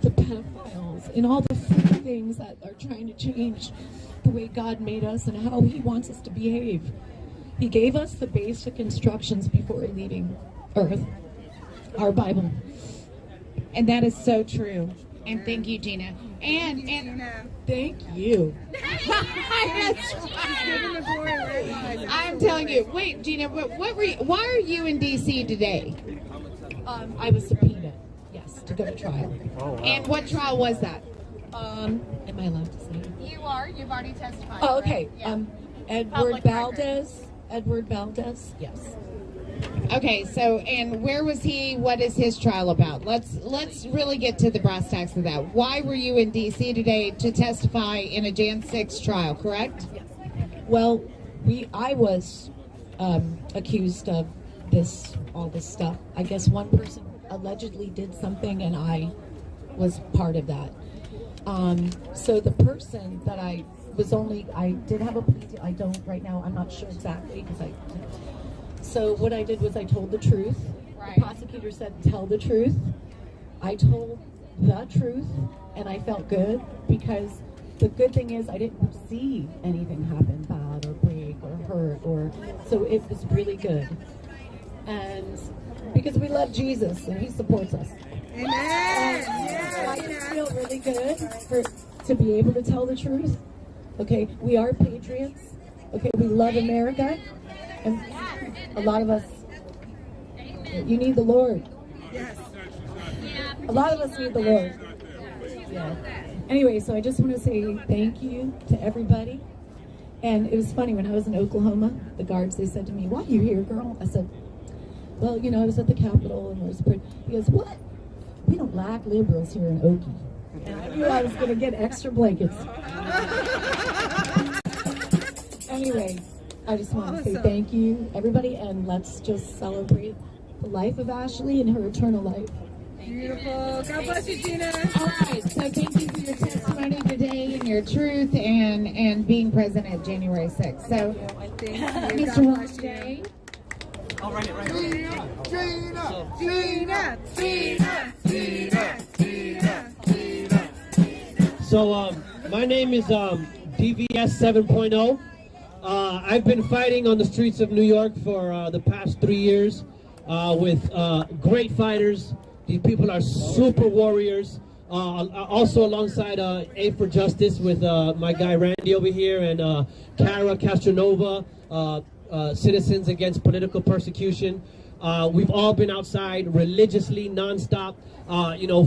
the pedophiles, and all the things that are trying to change the way God made us and how he wants us to behave. He gave us the basic instructions before leaving Earth. Our Bible. And that is so true. And thank you, Gina. And thank you. I'm telling you. Wait, Gina, why are you in D.C. today? I was subpoenaed, yes, to go to trial. Oh, wow. And what trial was that? Am I allowed to say? You are. You've already testified. Oh, okay. Yeah. Edward Valdez, yes. Okay, so, and where was he? What is his trial about? Let's really get to the brass tacks of that. Why were you in D.C. today to testify in a Jan 6 trial, correct? Yes. Well, I was accused of all this stuff. I guess one person allegedly did something and I was part of that. So the person that I did have a plea deal. I don't right now, I'm not sure exactly because so what I did was I told the truth. Right. The prosecutor said, tell the truth. I told the truth, and I felt good because the good thing is I didn't see anything happen bad or break or hurt, so it was really good. And because we love Jesus and he supports us. Amen. I just feel really good to be able to tell the truth. Okay, we are patriots. Okay, we love America. And a lot of us, you need the Lord. Yes. A lot of us need the Lord. Yeah. Anyway, so I just want to say thank you to everybody. And it was funny, when I was in Oklahoma, the guards, they said to me, why are you here, girl? I said, well, I was at the Capitol and was pretty. He goes, what? We don't lack liberals here in Okie. And I knew I was going to get extra blankets. Anyway, I just want to say thank you, everybody, and let's just celebrate the life of Ashley and her eternal life. Beautiful. God bless you, Gina. All right, so thank you for your testimony today and your truth and being present at January 6th. So, Mr. Ron J. I'll write it right now. Gina. So, my name is DVS 7.0. I've been fighting on the streets of New York for the past 3 years with great fighters. These people are super warriors. Also alongside A for Justice with my guy Randy over here and Cara Castronova, Citizens Against Political Persecution. We've all been outside religiously, nonstop,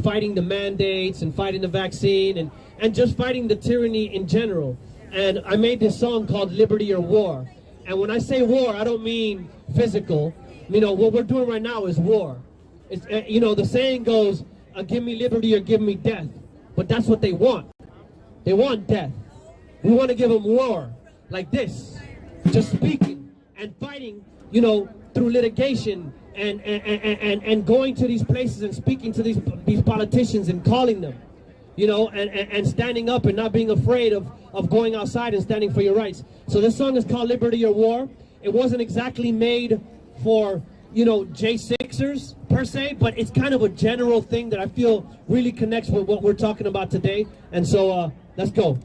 fighting the mandates and fighting the vaccine and just fighting the tyranny in general. And I made this song called Liberty or War. And when I say war, I don't mean physical. What we're doing right now is war. It's, the saying goes, give me liberty or give me death. But that's what they want. They want death. We want to give them war, like this. Just speaking and fighting, through litigation and going to these places and speaking to these politicians and calling them, and standing up and not being afraid of going outside and standing for your rights. So this song is called Liberty or War. It wasn't exactly made for J6ers per se, but it's kind of a general thing that I feel really connects with what we're talking about today. And so let's go.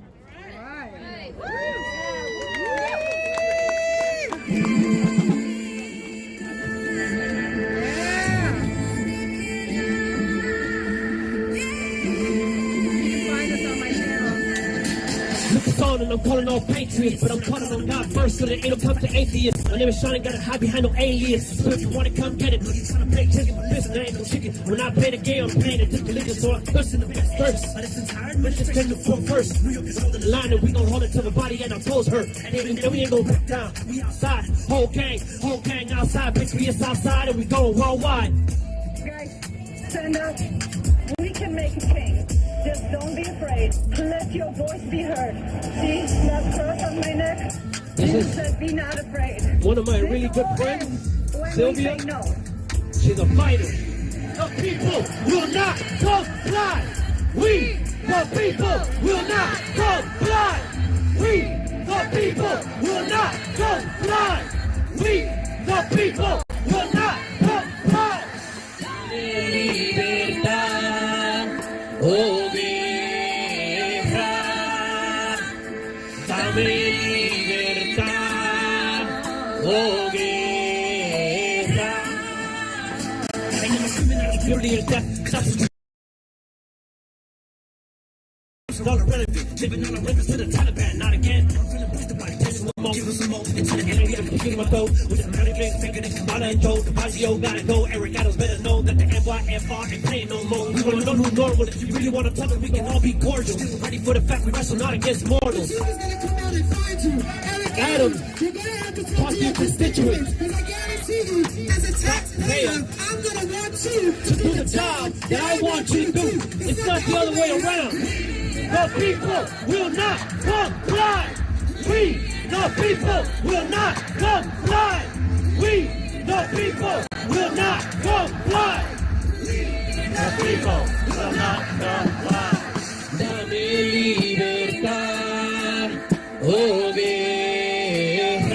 And I'm calling all patriots, but I'm calling on God first so that it don't come to atheists. My name is Sean, gotta hide behind no alias. So if you wanna come get it, you trying to play chicken, but listen, I ain't no chicken. When I play the game, I'm playing a different religion, so I'm cursing the best verse. But it's tired, but just came to form first. New York is holding the line, and we gon' hold it till the body and our toes hurt. And we ain't gon' back down. We outside, whole gang outside, bitch, we is outside, and we going worldwide. Guys, stand up. We can make a change. Just don't be afraid. Let your voice be heard. See that cross on my neck? You said be not afraid. One of my really good friends, Sylvia, no. She's a fighter. The people will not comply. We, the people, will not comply. We, the people, will not comply. We, the people, will not comply. Oh, dame libertad, oh guerra. I know criminal purely or death. Living on the records to the Taliban, not again. I'm feeling boosted by tension, one more, give us some more. Until the enemy of the beginning of my throat. With the dirty things, thinking it's Kamala and Joe. The Baggio gotta go. Eric Adams better know that the NYFR ain't playing no more. We wanna know who's normal. If you really wanna tell us, we can all be cordial. Still ready for the fact we wrestle not against mortals. Adams, talk to your constituents. Because I guarantee you, as a taxpayer, I'm gonna want you to do the job that I want you to do. It's not the other way around. The people will not comply. We, the people, will not comply. We, the people, will not comply. We, the people, will not comply. Dame libertad, oh guerra.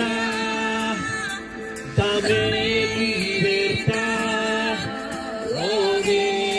Dame libertad, oh guerra.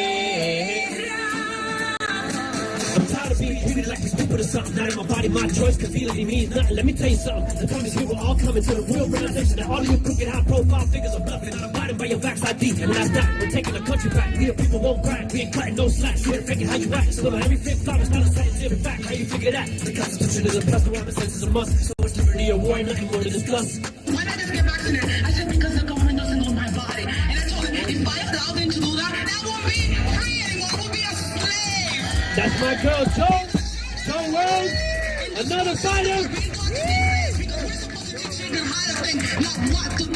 I'm tired of being treated like a stupid or something. Not in my body, my choice, cause feeling means nothing. Let me tell you something. The time is here, we're all coming to the real realization that all of you crooked high-profile figures are bluffing. I'm abiding by your vax ID, and that's that. We're taking the country back. We the people won't crack. We ain't cutting no slack. You ain't faking how you act. So every flip-flop is not a scientific fact. How you figure that? The Constitution is a plus, the common sense is a must. So it's liberty or war, nothing more to discuss. Why not just get vaccinated? I said because the government doesn't know my body. And I told him, if I allow them to do that, that won't be free anymore. We'll be a slave. That's my girl, Joe Rose, another fighter.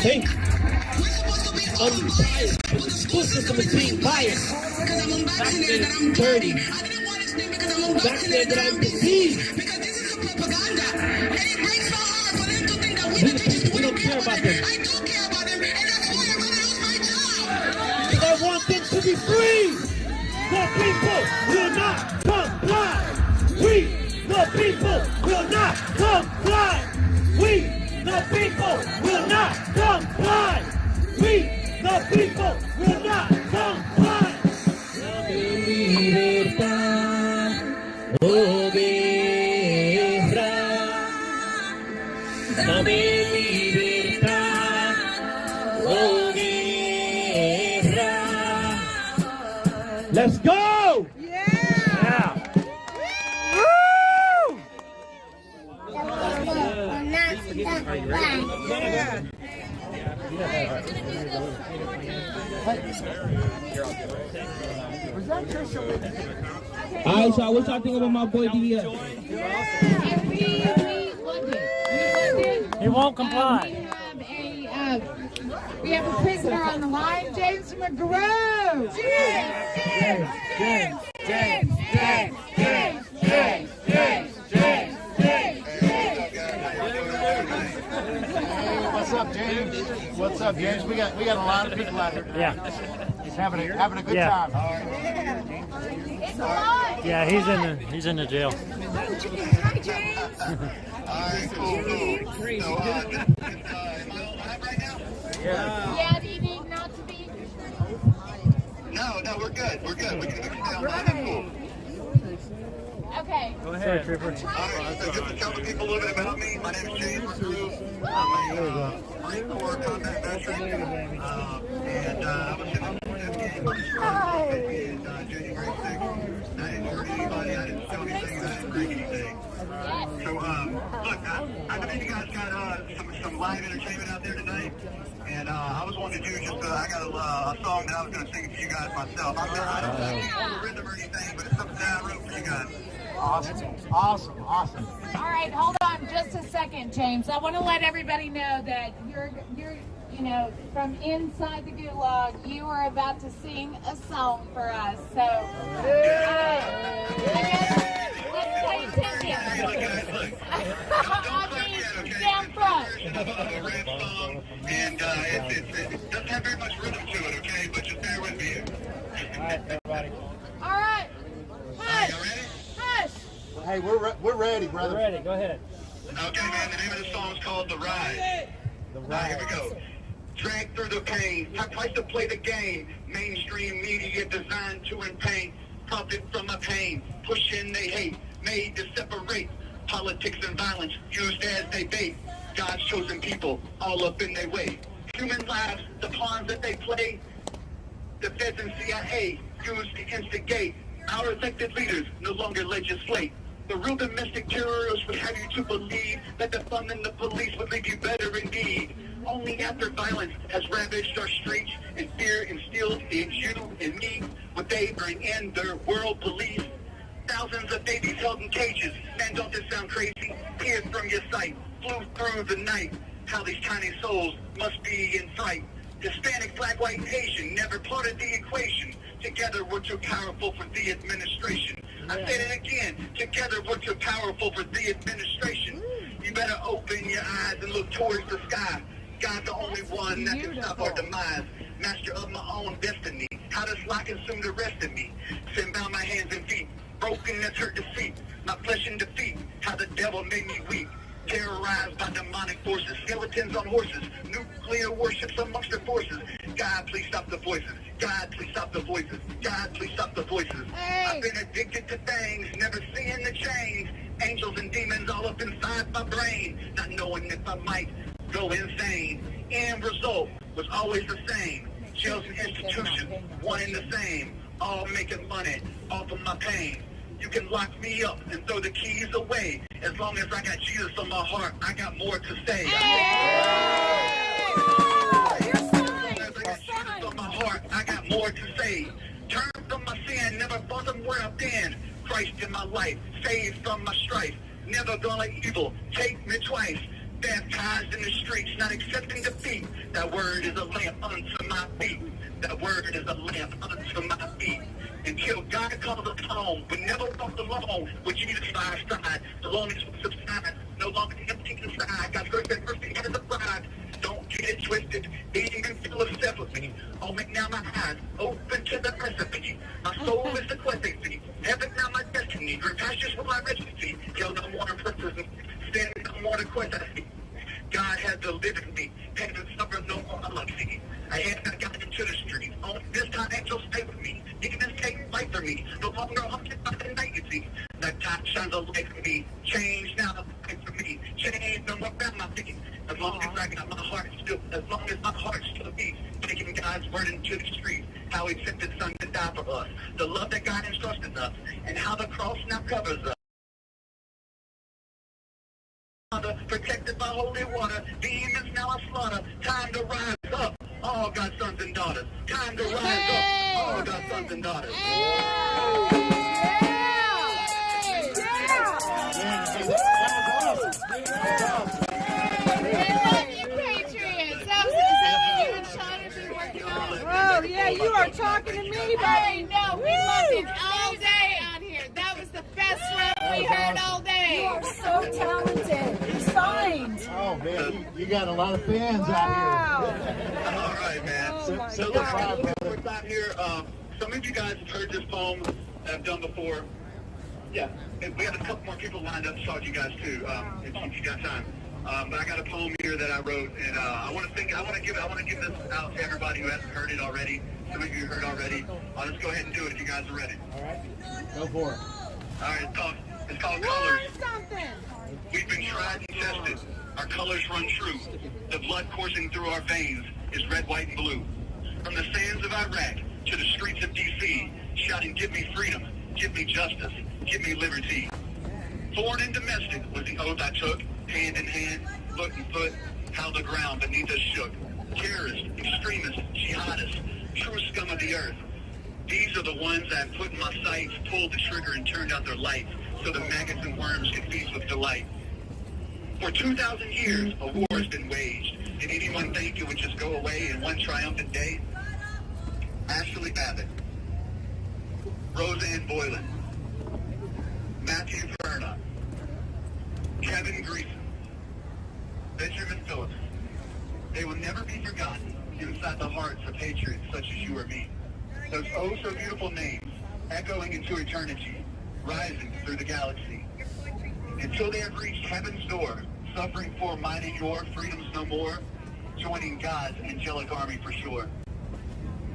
Hey, unbiased, but the school system is being biased. Vaccinated that I'm dirty. Vaccinated that I'm diseased. Because this is a propaganda. And it breaks my heart for them to think that we the be free. The people will not comply. We, the people, will not comply. We, the people, will not comply. We, the people, will not comply. Libertad, oh guerra. Dame libertad, oh guerra. Let's go! Yeah! Woo! Alright, so what y'all think about my boy DVS? He won't comply. We have a prisoner on the line, James McGrew. What's up, James? What's up, James? We got a lot of people out here. Yeah. He's having a good time. Yeah, he's in the jail. Hi, James. Yeah, do you need not to be? No, we're good. We're good. We can Okay. Go ahead, Trooper. so just to tell the people a little bit about me, my name is James McGrew. I'm a Marine Corps combat veteran, and I was in the game on January 6th. I didn't hurt anybody, I didn't steal anything, I didn't break anything. So, look, I know you guys got some live entertainment out there tonight, and I was wanting to do just, I got a song that I was going to sing for you guys myself. I don't know the rhythm or anything, but it's something that I wrote for you guys. Awesome. All right, hold on just a second, James. I want to let everybody know that you're from inside the gulag, you are about to sing a song for us. So, I guess let's pay attention. Down front. And it doesn't have very much rhythm to it, okay? But just bear with me. All right, everybody. All right. Hush. Hush. Hey, we're ready, brother. We're ready. Go ahead. Okay, man. The name of the song is called The Ride. The Ride. Here we go. Drag through the pain. Twice to play the game. Mainstream media designed to pain. Profit from my pain. Pushing they hate. Made to separate. Politics and violence used as they bait. God's chosen people all up in their way. Human lives, the pawns that they play. The feds and CIA used to instigate. Our elected leaders no longer legislate. The real domestic terrorists would have you to believe that the fun in the police would make you better indeed. Only after violence has ravaged our streets and fear instilled in you and me would they bring in their world police. Thousands of babies held in cages. Man, don't this sound crazy? Peered from your sight, flew through the night. How these tiny souls must be in fright. Hispanic, black, white, and Asian, never part of the equation. Together we're too powerful for the administration. I said it again, together we're too powerful for the administration. You better open your eyes and look towards the sky. God's the only one that can stop our demise. Master of my own destiny. How does lie consume the rest of me? Send bound my hands and feet. Broken that's hurt defeat. My flesh in defeat. How the devil made me weak. Terrorized by demonic forces. Skeletons on horses. Nuclear warships amongst their forces. God, please stop the voices. God, please stop the voices. God, please stop the voices. I've been addicted to things. Never seeing the change. Angels and demons all up inside my brain. Not knowing if I might go insane. End result was always the same. Jails and institutions, one and the same. All making money off of my pain. You can lock me up and throw the keys away. As long as I got Jesus on my heart, I got more to say. On my heart, I got more to say. Turn from my sin, never thought of where I've been. Christ in my life, saved from my strife. Never gonna let evil take me twice. Baptized in the streets, not accepting defeat. That word is a lamp unto my feet. That word is a lamp unto my feet. Until God comes us home, we never walk alone with Jesus by our side. The loneliness will subside, no longer empty inside. God's grace and mercy has arrived. Don't get it twisted, they even feel upset with me. I'll make now my eyes open to the recipe. My soul is the questing fee. Heaven now my destiny. Green pastures with my recipe. Yo, no more purpose. Standing no more to quest I see. God has delivered me. Pain and suffering no more unlucky. I had not gotten into the street. Only this time angels stay with me. Demons take flight for me. No longer haunted by the night you see. That time shines a light for me. Change now the fight for me. Change no more around my feet. As long as I got my heart still, as long as my heart still beats, taking God's word into the street, how He sent His Son to die for us, the love that God entrusted us, and how the cross now covers us. Protected by holy water, demons now I slaughter. Time to rise up, all God's sons and daughters. Time to rise up, all God's sons and daughters. Oh, yeah, you are talking to me, buddy. I know, we loved it all day on here. That was the best rap we heard all day. You are so talented. You're signed. Oh, man, you got a lot of fans out here. All right, man. So look, I got a quick time here. Some of you guys have heard this poem that I've done before. Yeah, and we have a couple more people lined up to talk to you guys too, if you got time. But I got a poem here that I wrote, and I want to give this out to everybody who hasn't heard it already. Some of you heard already. I'll just go ahead and do it if you guys are ready. All right, go for it. All right, it's called Colors. We've been tried and tested. Our colors run true. The blood coursing through our veins is red, white, and blue. From the sands of Iraq to the streets of D.C., shouting, "Give me freedom, give me justice, give me liberty." Foreign and domestic was the oath I took. Hand in hand, foot in foot, how the ground beneath us shook. Terrorists, extremists, jihadists, true scum of the earth. These are the ones that put in my sights, pulled the trigger and turned out their lights so the maggots and worms could feast with delight. For 2,000 years, a war has been waged. Did anyone think it would just go away in one triumphant day? Ashley Babbitt, Roseanne Boylan, Matthew Perna, Kevin Greason, Benjamin Phillips. They will never be forgotten inside the hearts of patriots such as you or me. Those oh so beautiful names echoing into eternity, rising through the galaxy. Until they have reached heaven's door, suffering for mine and your freedoms no more, joining God's angelic army for sure.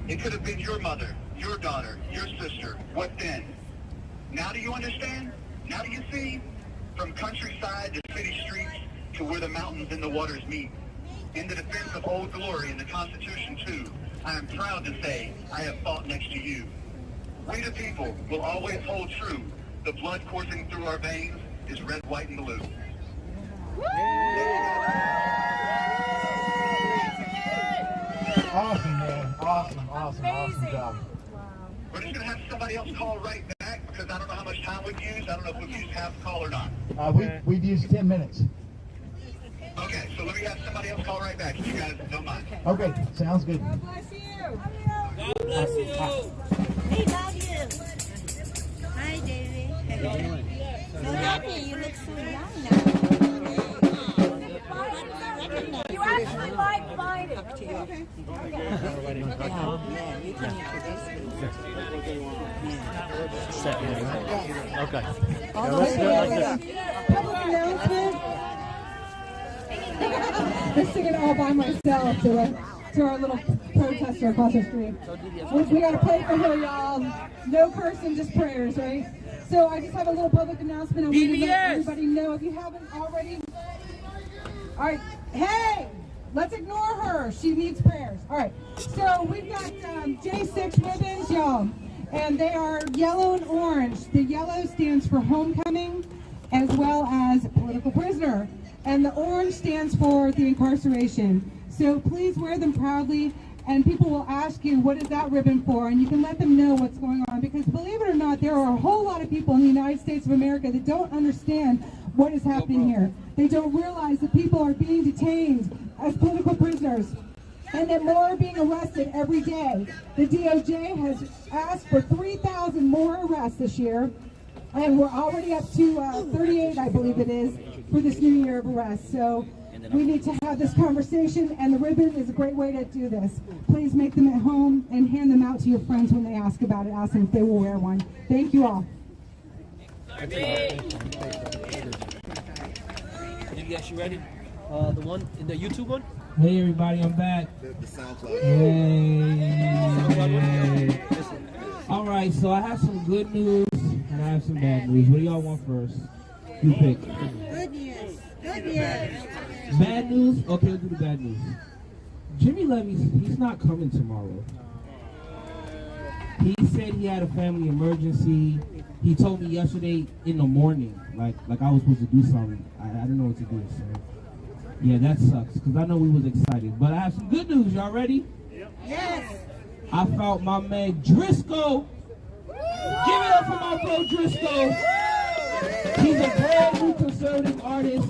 It could have been your mother, your daughter, your sister. What then? Now do you understand? Now do you see? From countryside to city streets to where the mountains and the waters meet. In the defense of Old Glory and the Constitution too, I am proud to say I have fought next to you. We the people will always hold true. The blood coursing through our veins is red, white, and blue. Awesome, man. Awesome job. We're just going to have somebody else call right back because I don't know how much time we've used. I don't know if we've used half the call or not. We've used 10 minutes. Okay, so let me have somebody else call right back if you guys don't mind. Okay, sounds good. God bless you. God bless you. We love you. Hi, David. So happy. You look so young now. You actually like fighting. Okay. Okay. Public announcement. Just singing all by myself to our little protester across the street. We gotta pray for her, y'all. No cursing, just prayers, right? So I just have a little public announcement. I want to let everybody know if you haven't already. All right, hey, let's ignore her. She needs prayers. All right, so we've got J6 ribbons, y'all, and they are yellow and orange. The yellow stands for homecoming, as well as political prisoner, and the orange stands for the incarceration. So please wear them proudly, and people will ask you, what is that ribbon for? And you can let them know what's going on, because believe it or not, there are a whole lot of people in the United States of America that don't understand what is happening here. They don't realize that people are being detained as political prisoners, and that more are being arrested every day. The DOJ has asked for 3,000 more arrests this year, and we're already up to 38, I believe it is, for this new year of arrests. So We need to have this conversation, and the ribbon is a great way to do this. Please make them at home and hand them out to your friends when they ask about it. Ask them if they will wear one. Thank you all. Yes, you ready? The one, the YouTube one? Hey everybody, I'm back. The SoundCloud. Yay. All right, so I have some good news and I have some bad news. What do y'all want first? You pick. Good news. Good news. Bad news? Okay, we'll do the bad news. Jimmy Levy's, he's not coming tomorrow. He said he had a family emergency. He told me yesterday in the morning, like I was supposed to do something. I didn't know what to do, so yeah, that sucks, because I know we was excited. But I have some good news. Y'all ready? Yes. I found my man Driscoll. Give it up for my bro Driscoll. He's a brand new conservative artist.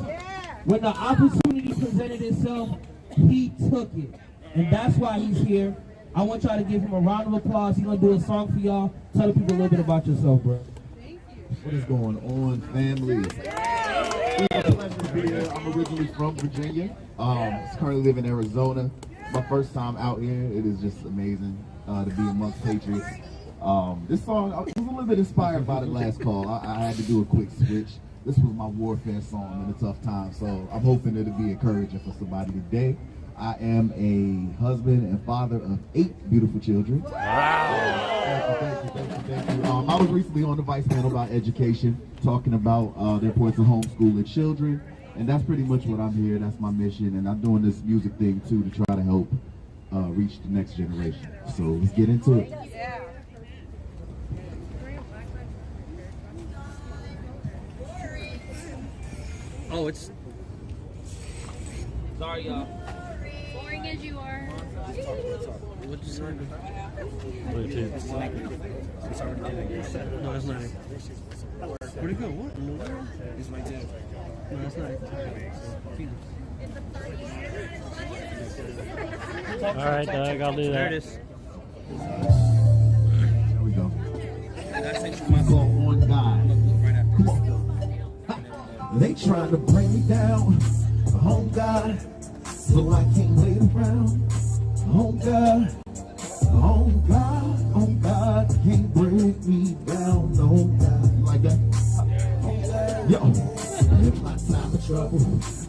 When the opportunity presented itself, he took it. And that's why he's here. I want y'all to give him a round of applause. He's going to do a song for y'all. Tell the people a little bit about yourself, bro. What is going on, family? It's a pleasure to be here. I'm originally from Virginia. Currently live in Arizona. My first time out here. It is just amazing to be amongst Patriots. This song, I was a little bit inspired by the last call. I had to do a quick switch. This was my warfare song in a tough time, so I'm hoping it'll be encouraging for somebody today. I am a husband and father of 8 beautiful children. Wow. Thank you. I was recently on the Vice panel about education, talking about the importance of homeschooling children, and that's pretty much what I'm here. That's my mission, and I'm doing this music thing too to try to help reach the next generation. So let's get into it. Oh, it's... Sorry, y'all. Boring as you are. What'd you say? Bluetooth. No, that's not it. Where'd it go? What? He's right there. No, that's not it. All right, Doug, I'll do that. There it is. There we go. So on God. Come on. They trying to bring me down. Oh God, so I can't wait around. Oh God, oh God, oh God, can't break me down. Oh God, like that. Yo, in my time of trouble,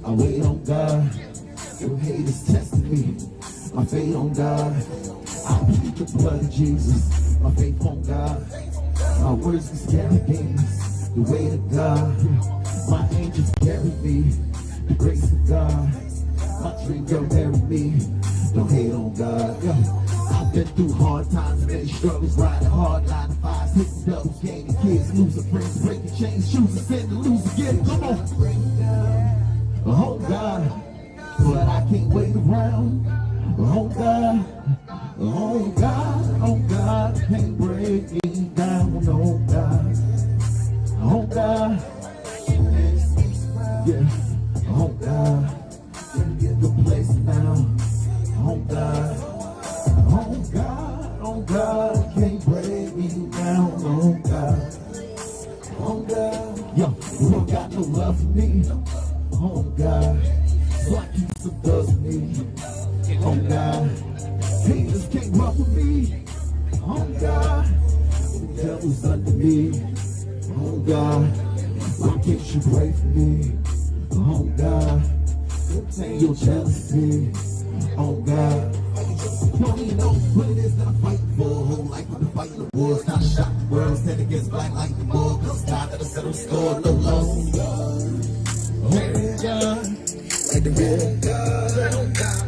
I wait on God. Your haters testing me. My faith on God. I plead the blood of Jesus. My faith on God. My words can scare demons. The weight of God. My angels carry me. The grace of God. My dream girl marry me. Don't hate on God. Yo, I've been through hard times, many struggles, riding hard, 9 to 5, hitting doubles, gaining kids, losing friends, breaking chains, choosing sin to lose again. Come on. Oh God, but I can't wait around. Oh God, oh God, oh God, can't break me down. Oh God, oh God, yeah, oh God, get the place now. Oh God, oh God, oh God, can't break me down. Oh God, oh God, yo, you don't got no love for me. Oh God, so I keep some dust me. Oh God, haters can't rock with me. Oh God, the devil's under me. Oh God, why can't you pray for me? Oh God, contain your jealousy. Oh God, you don't even know what it is that I'm fighting for. Whole life I've been fighting the wars, not a shot the world. Stand against black like the bull, cause it's time that I settle the score. No loss. Oh God, like the real God. Oh God,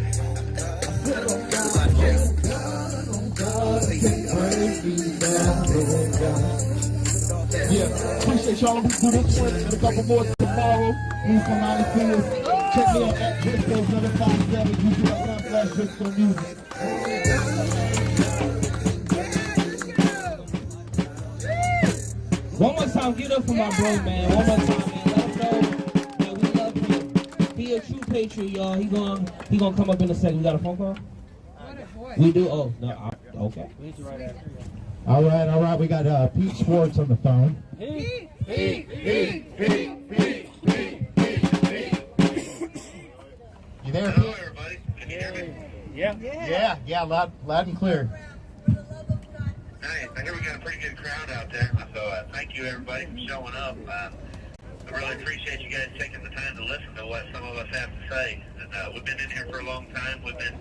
oh God, yes. Oh God, can't break me down. Oh God. Yeah, appreciate y'all. We do this one and a couple more tomorrow. He's from out of field. Check me out at Driscoll 757. You see that / Driscoll Music. One more time, give it up for my bro, man. One more time, man. Let him know that we love him. He a true patriot, y'all. He gonna come up in a second. We got a phone call? We do? Oh, no. Okay. All right. We got Pete Schwartz on the phone. You there, Hello, Pete? everybody. Can you hear me? Yeah, loud and clear. Nice. I hear we got a pretty good crowd out there, so thank you, everybody, for showing up. I really appreciate you guys taking the time to listen to what some of us have to say. And we've been in here for a long time. We've been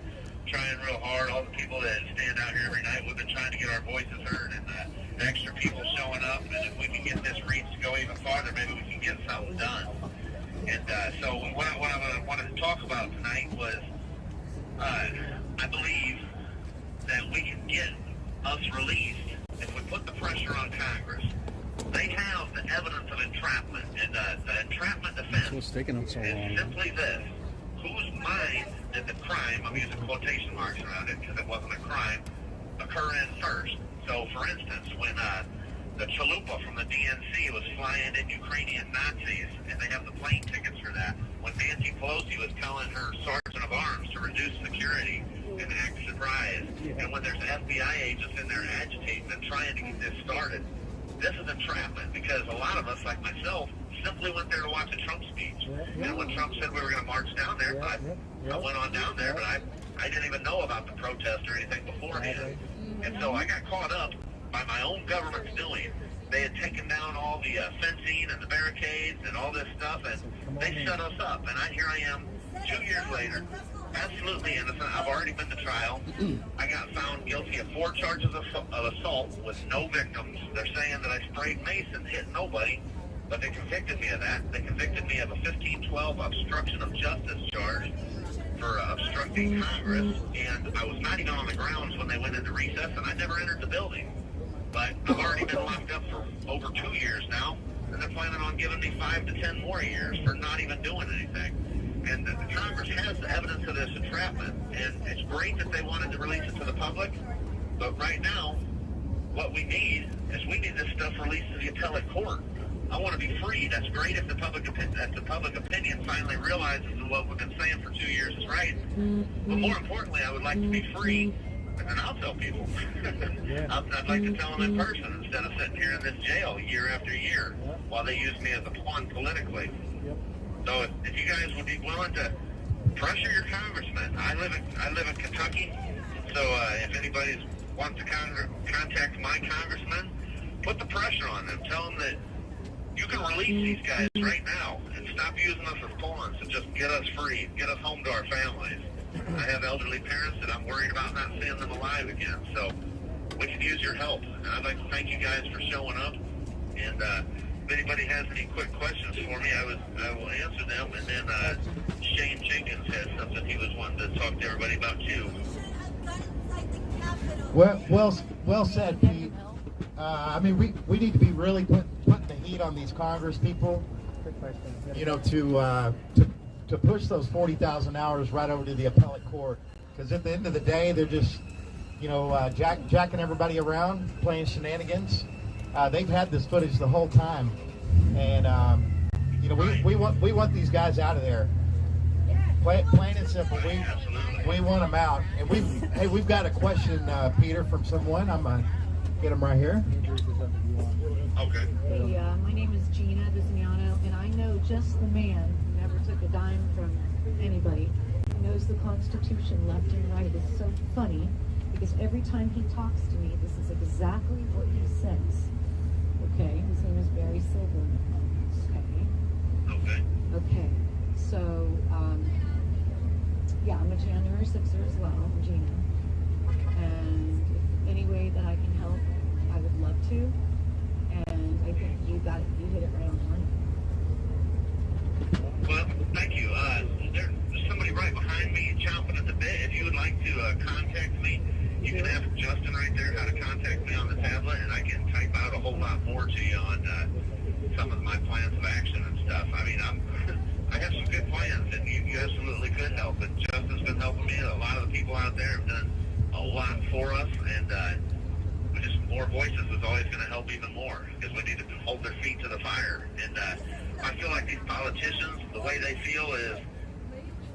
trying real hard. All the people that stand out here every night, we've been trying to get our voices heard, and extra people showing up. And if we can get this reach to go even farther, maybe we can get something done. And so what I wanted to talk about tonight was I believe that we can get us released if we put the pressure on Congress. They have the evidence of entrapment, and the entrapment defense What's taking them so long? is simply this: whose mind did the crime, I'm using quotation marks around it because it wasn't a crime, occur in first? So, for instance, when the chalupa from the DNC was flying in Ukrainian Nazis, and they have the plane tickets for that, when Nancy Pelosi was telling her sergeant of arms to reduce security and act surprised, and when there's FBI agents in there agitating and trying to get this started, this is entrapment, because a lot of us, like myself, simply went there to watch a Trump speech. And when Trump said we were going to march down there, I went on down there, but I didn't even know about the protest or anything beforehand. And so I got caught up by my own government's doing. They had taken down all the fencing and the barricades and all this stuff, and they shut us up. And here I am, 2 years later, absolutely innocent. I've already been to trial. I got found guilty of 4 charges of assault with no victims. They're saying that I sprayed mace and hit nobody, but they convicted me of that. They convicted me of a 1512 obstruction of justice charge for obstructing Congress, and I was not even on the grounds when they went into recess, and I never entered the building. But I've already been locked up for over 2 years now, and they're planning on giving me 5 to 10 more years for not even doing anything. And the Congress has the evidence of this entrapment, and it's great that they wanted to release it to the public, but right now, what we need is this stuff released to the appellate court. I want to be free. That's great if the public opinion finally realizes that what we've been saying for 2 years is right. But more importantly, I would like to be free, and then I'll tell people. I'd like to tell them in person instead of sitting here in this jail year after year while they use me as a pawn politically. So if you guys would be willing to pressure your congressman, I live in Kentucky, so if anybody wants to contact my congressman, put the pressure on them. Tell them that you can release these guys right now and stop using us as pawns and just get us free, get us home to our families. I have elderly parents that I'm worried about not seeing them alive again, so we can use your help. And I'd like to thank you guys for showing up. And if anybody has any quick questions for me, I will answer them. And then Shane Jenkins has something he was wanting to talk to everybody about too. Well said, Pete. I mean, we need to be really putting the heat on these Congress people, you know, to push those 40,000 hours right over to the appellate court. Because at the end of the day, they're just, you know, jacking everybody around, playing shenanigans. They've had this footage the whole time, and you know, we want these guys out of there. Plain and simple, we want them out. And we've got a question, Peter, from someone. I'm gonna get them right here. Okay. Hey, my name is Gina Visignano, and I know just the man who never took a dime from anybody. He knows the Constitution left and right. It's so funny because every time he talks to me, this is exactly what he says. Okay, his name is Barry Silverman. Okay. Okay, so, yeah, I'm a January 6er as well, I'm Gina. And if any way that I can help, I would love to. And I think you hit it right on the money. Well, thank you. There's somebody right behind me chomping at the bit. If you would like to contact me, you can ask Justin right there how to contact me on the tablet, and I can type out a whole lot more to you on some of my plans of action and stuff. I mean, I have some good plans, and you absolutely could help. And Justin's been helping me. A lot of the people out there have done a lot for us, and just more voices is always going to help even more, because we need to hold their feet to the fire. And I feel like these politicians, the way they feel is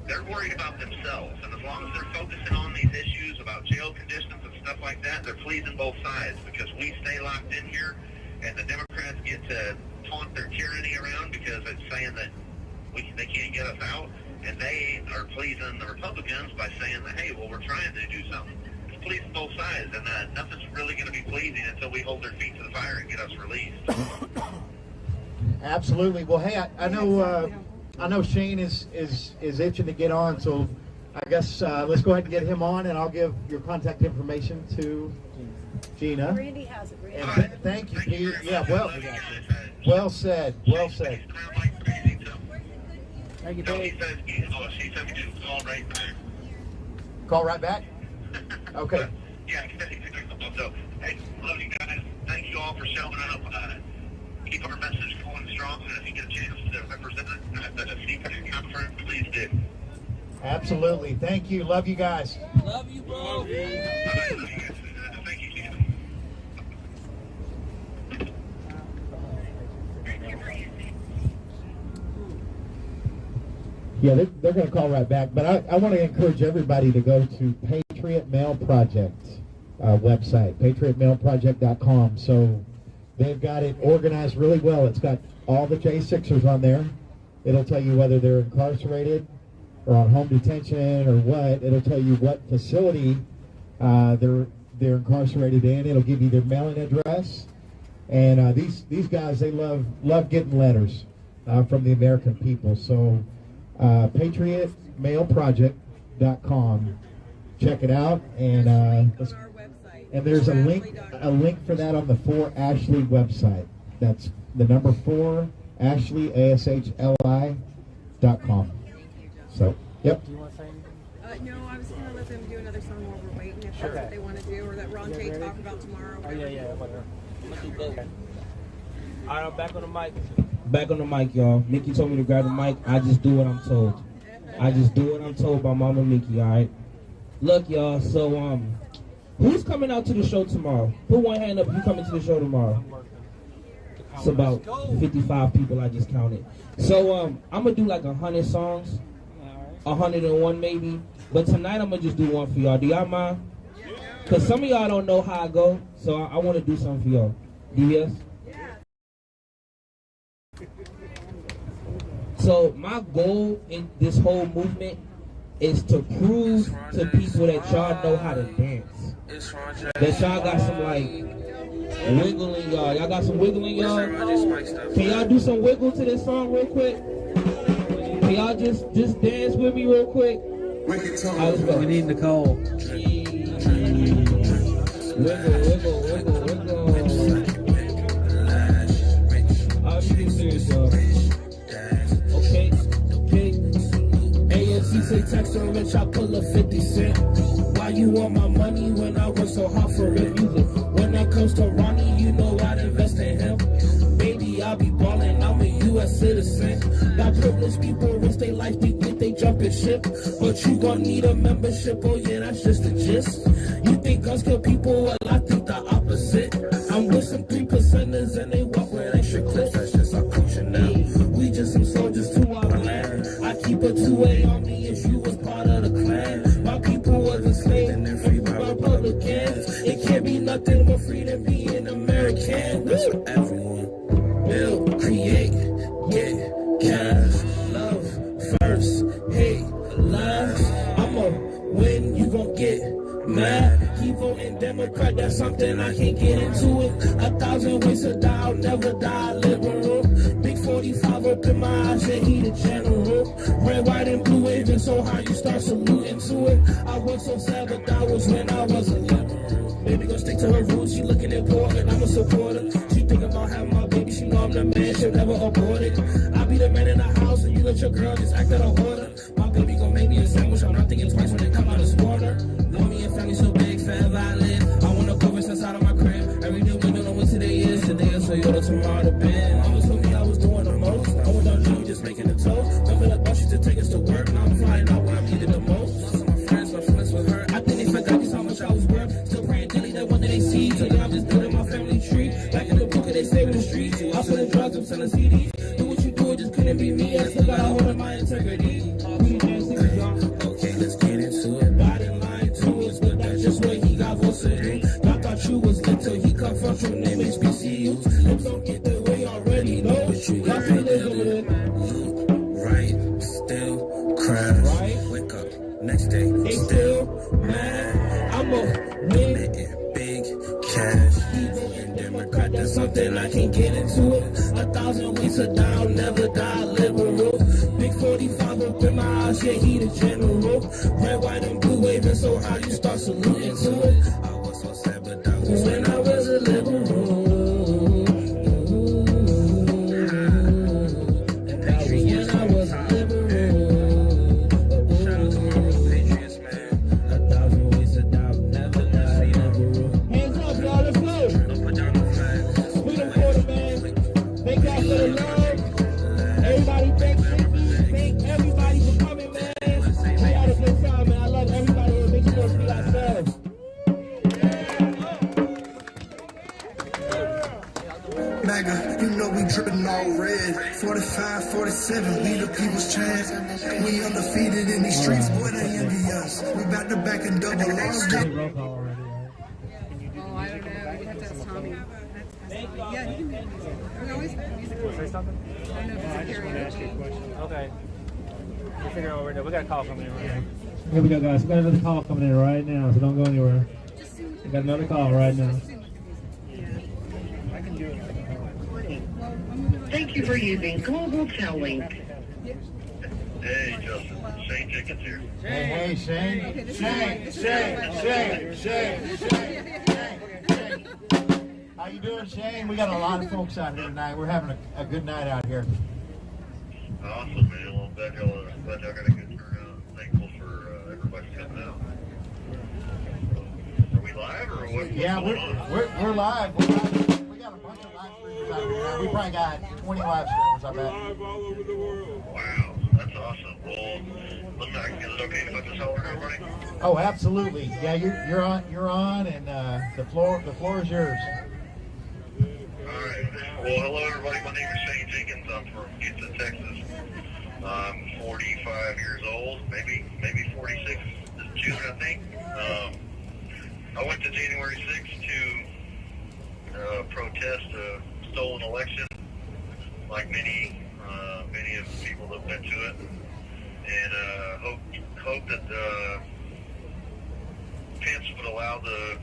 they're worried about themselves, and as long as they're focusing on these issues about jail conditions and stuff like that, they're pleasing both sides, because we stay locked in here, and the Democrats get to taunt their tyranny around because it's saying that they can't get us out, and they are pleasing the Republicans by saying that, hey, well, we're trying to do something. It's pleasing both sides, and nothing's really going to be pleasing until we hold their feet to the fire and get us released. Absolutely. Well, hey, I know Shane is itching to get on, so I guess let's go ahead and get him on, and I'll give your contact information to Gina. Randy has it. Randy. And thank you, Pete. Yeah, well said. Well said. Thank you, Dave. She said we should call right back. Call right back? Okay. Yeah, so, hey, love you guys. Thank you all for showing up. Keep our message going strong, and if you get a chance to represent it at the CPAC conference, please do. Absolutely. Thank you. Love you guys. Love you, bro. Thank you, Ken. Yeah, they're going to call right back, but I want to encourage everybody to go to Patriot Mail Project website, patriotmailproject.com. So they've got it organized really well. It's got all the J6ers on there. It'll tell you whether they're incarcerated or on home detention or what. It'll tell you what facility they're incarcerated in. It'll give you their mailing address. And these guys, they love getting letters from the American people. So patriotmailproject.com. Check it out, and there's a link for that on the 4Ashley website. That's the number 4 Ashley ASHLI.com. So, yep. Do you want to say anything? No, I was going to let them do another song while we're waiting, if that's what they want to do, or that Ron J talk about tomorrow. Oh yeah, whatever. All right, I'm back on the mic. Back on the mic, y'all. Mickey told me to grab the mic. I just do what I'm told. I just do what I'm told by Mama Mickey, all right? Look, y'all, so, who's coming out to the show tomorrow? Put one hand up if you're coming to the show tomorrow. It's about 55 people I just counted. So, I'm going to do like 100 songs. 101 maybe. But tonight I'm going to just do one for y'all. Do y'all mind? Because some of y'all don't know how I go, so I want to do something for y'all. DVS? So my goal in this whole movement is to prove to people that y'all know how to dance. That y'all got some like wiggling, y'all. Y'all got some wiggling, y'all? Can y'all do some wiggle to this song real quick? Can y'all just dance with me real quick? Right, let's go. We need Nicole. Wiggle. I'm being serious, y'all. Okay. AFC say text her rich, I pull a 50 cent. Why you want my money when I work so hard for it? When it comes to Ronnie, you know I'd invest in him. Baby, I'll be ballin', I'm a U.S. citizen. Got privileged people risk their life, they think they jumpin' ship. But you gon' need a membership, oh yeah, that's just the gist. You think guns kill people, well I think the opposite. I'm with some 3%ers and they walk with extra clips. That's just our culture now. We just some soldiers to our land. I keep a 2A on me if you was part of the clan. My people was enslaved and they're free by Republicans. It can't be nothing but free than being American. That's for everyone. Build, create, get cash, love first, hate last. I'ma win, you gon' get mad. He voting Democrat, that's something I can't get into it. 1,000 ways to die, I'll never die liberal. Big 45 up in my eyes, yeah, he the general. Red, white, and blue, agent so high you start saluting to it. I was so sad, but that was when I was a liberal. Baby gon' stick to her roots, she looking important, I'm a supporter. She think about having my baby, she know I'm the man, she'll never abort it. I be the man in the house, and you let your girl just act out of order. My baby gon' make me a sandwich, I'm not thinking twice when they come out of water. Love me and family so big, forever I live. I wanna cover inside of my crib. Every day we don't know what today is. Today is so you're tomorrow to bed. Mama told me I was doing the most. I was on Jimmy just making the toast. Remember the bus used to take us to work. Now I'm flying out where I needed the most. Lost my friends, my feelings with her. I think they forgot just how much I was worth. Still praying daily that one day they see. Today I'm just building my family tree. Back in the book, they saving the streets. I'm selling drugs, I'm selling CDs. Do what you do, it just couldn't be me. I still got a hold of my integrity. Okay, let's get into it. Body line to us, but that's just what he got for today. I thought you was lit till he come from your name HBCUs. Lips don't get the way already know. But you got feelings over there. Right, still cry. get into it. 1,000 ways to die, I'll never die, liberal. Big 45 up in my eyes, yeah, he the general. Red, white, and blue waving so high, you start saluting to it. I was so sad, but that was when I was a liberal. And that was when I was a liberal. Shout out to my real patriots, man. 1,000 ways to die, I'll never die, liberal. Hands up, y'all, let's go. Freedom Quarter, man. Thank y'all for the love. Everybody, thank everybody for coming, man. We had a good time, man. I love everybody here. Make sure we be ourselves. MAGA, you know we dripping all red. 45, 47, we the people's chance. We undefeated in these streets, boy, they envy us. We back to back and double lost. Oh, I don't know. You have to ask Tommy. Yeah, he can do music. We always have music. Say something? I don't know if it's a karaoke. Okay. We'll figure out what we're doing. We got a call coming in right now. Here we go, guys. We got another call coming in right now, so don't go anywhere. We got another call right now. I can do it. Thank you for using Global Tellink. Hey, Justin. Shane Jenkins here. Hey, Shane. Shane. How you doing, Shane? We got a lot of folks out here tonight. We're having a good night out here. Awesome, man. Well, glad y'all got a good turnout. Thankful for everybody coming out. Are we live or what? Yeah, we're live. We're live. We got a bunch of live streamers out here now. We probably got 20 live streamers, I bet. Live all over the world. Wow, that's awesome. Well, look back. Is it okay if I just holler everybody? Oh, absolutely. Yeah, you're on, and the floor is yours. Alright. Well, hello everybody. My name is Shane Jenkins. I'm from Houston, Texas. I'm 45 years old, maybe 46 this June, I think. I went to January 6th to protest a stolen election, like many of the people that went to it, and hope that Pence would allow the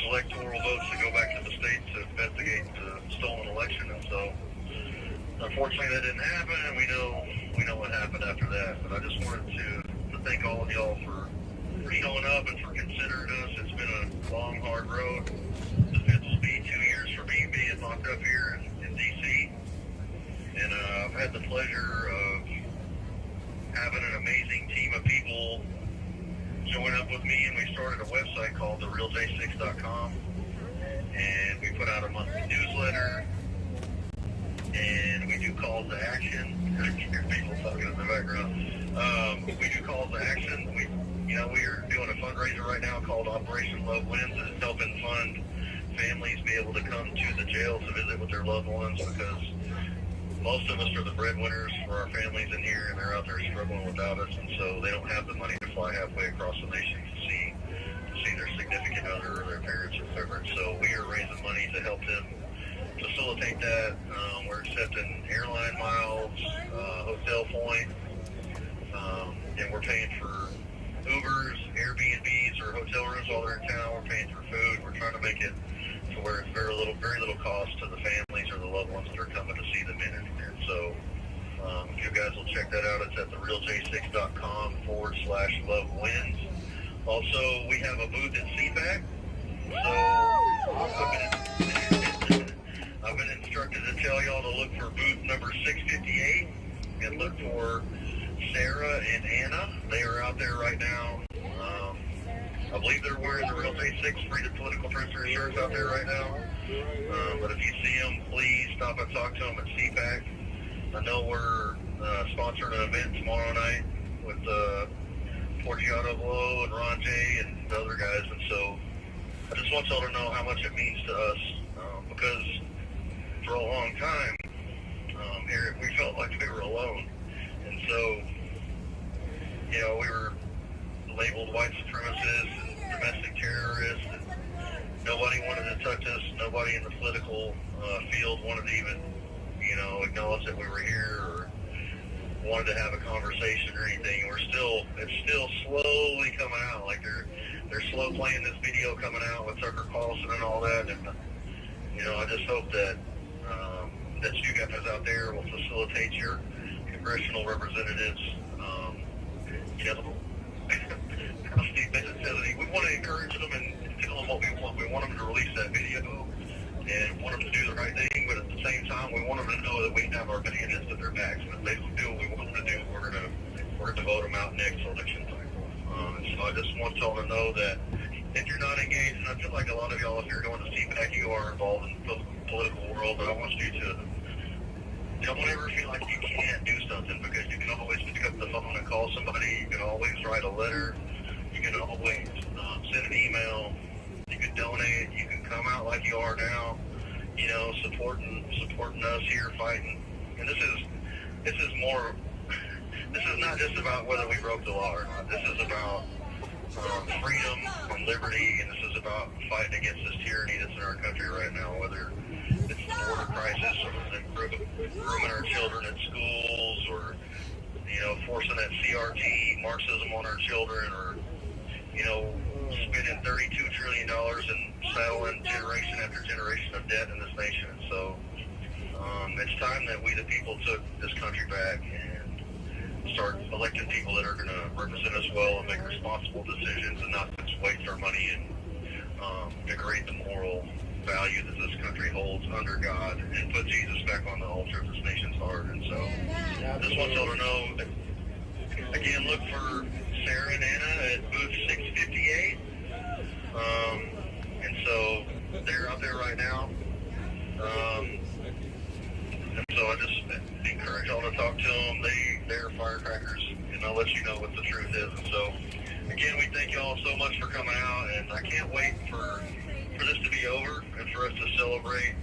electoral votes to go back to the states to investigate the stolen election. And so, unfortunately, that didn't happen, and we know what happened after that. But I just wanted to thank all of y'all for showing up and for considering us. It's been a long, hard road. This will be 2 years for me being locked up here in D.C. And I've had the pleasure of having an amazing team of people join up with me, and we started a website called therealj6.com, and we put out a monthly newsletter, and we do calls to action. I can hear people talking in the background. We do calls to action. We are doing a fundraiser right now called Operation Love Wins. It's helping fund families be able to come to the jail to visit with their loved ones, because most of us are the breadwinners for our families in here, and they're out there struggling without us, and so they don't have the money to fly halfway across the nation to see their significant other or their parents or whoever. So we are raising money to help them facilitate that. We're accepting airline miles, hotel points, and we're paying for Ubers, Airbnbs, or hotel rooms while they're in town. We're paying for food. We're trying to make it to where it's very little cost to the families or the loved ones that are coming to see them in here. So if you guys will check that out, it's at therealj6.com/lovewins. Also, we have a booth at CPAC. So I've been instructed to tell y'all to look for booth number 658 and look for Sarah and Anna. They are out there right now. I believe they're wearing the Real J6 Freedom Political Prisoner shirts out there right now. But if you see them, please stop and talk to them at CPAC. I know we're sponsoring an event tomorrow night with Forgiato Blow and Ron J and the other guys, and so I just want y'all to know how much it means to us, because for a long time here we felt like we were alone, and so we were labeled white supremacists and domestic terrorists, and nobody wanted to touch us. Nobody in the political field wanted to even acknowledge that we were here or wanted to have a conversation or anything. And it's still slowly coming out. Like they're slow playing this video coming out with Tucker Carlson and all that. And I just hope that that you guys out there will facilitate your congressional representatives. You know, Steve Bennett says we want to encourage them and tell them what we want. We want them to release that video and want them to do the right thing, but at the same time, we want them to know that we have our bayonets at their backs. And if they don't do what we want them to do, we're gonna vote them out next election cycle. So I just want y'all to know that if you're not engaged, and I feel like a lot of y'all, if you're going to CPAC, you are involved in the political world, but I want you to don't ever feel like you can't do something, because you can always pick up the phone and call somebody. You can always write a letter. You can always send an email. You can donate. You can come out like you are now, you know, supporting us here, fighting. And this is more. This is not just about whether we broke the law or not. This is about freedom and liberty, and this is about fighting against this tyranny that's in our country right now, whether it's the border crisis or grooming our children at schools, or, you know, forcing that CRT Marxism on our children, or, you know, spending $32 trillion and saddling generation after generation of debt in this nation. So it's time that we the people took this country back and start electing people that are going to represent us well and make responsible decisions, and not just waste our money and degrade the moral value that this country holds under God, and put Jesus back on the altar of this nation's heart. And so I just want y'all to know that, again, look for Sarah and Anna at booth 658. And so they're out there right now. And so I just encourage y'all to talk to them. They're firecrackers, and they'll let you know what the truth is. And so, again, we thank y'all so much for coming out, and I can't wait for this to be over and for us to celebrate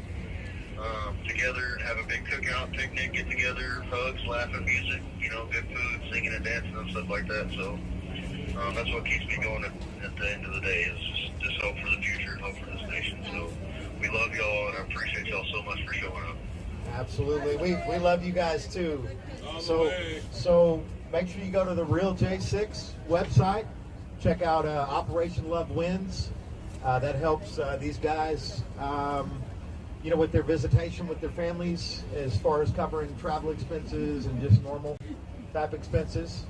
together and have a big cookout, picnic, get together, hugs, laughing, music, you know, good food, singing and dancing and stuff like that. So that's what keeps me going at the end of the day, is just hope for the future and hope for this nation. So we love y'all, and I appreciate y'all so much for showing up. Absolutely. We love you guys too. So make sure you go to the Real J6 website. Check out Operation Love Wins. That helps these guys, you know, with their visitation with their families, as far as covering travel expenses and just normal type expenses.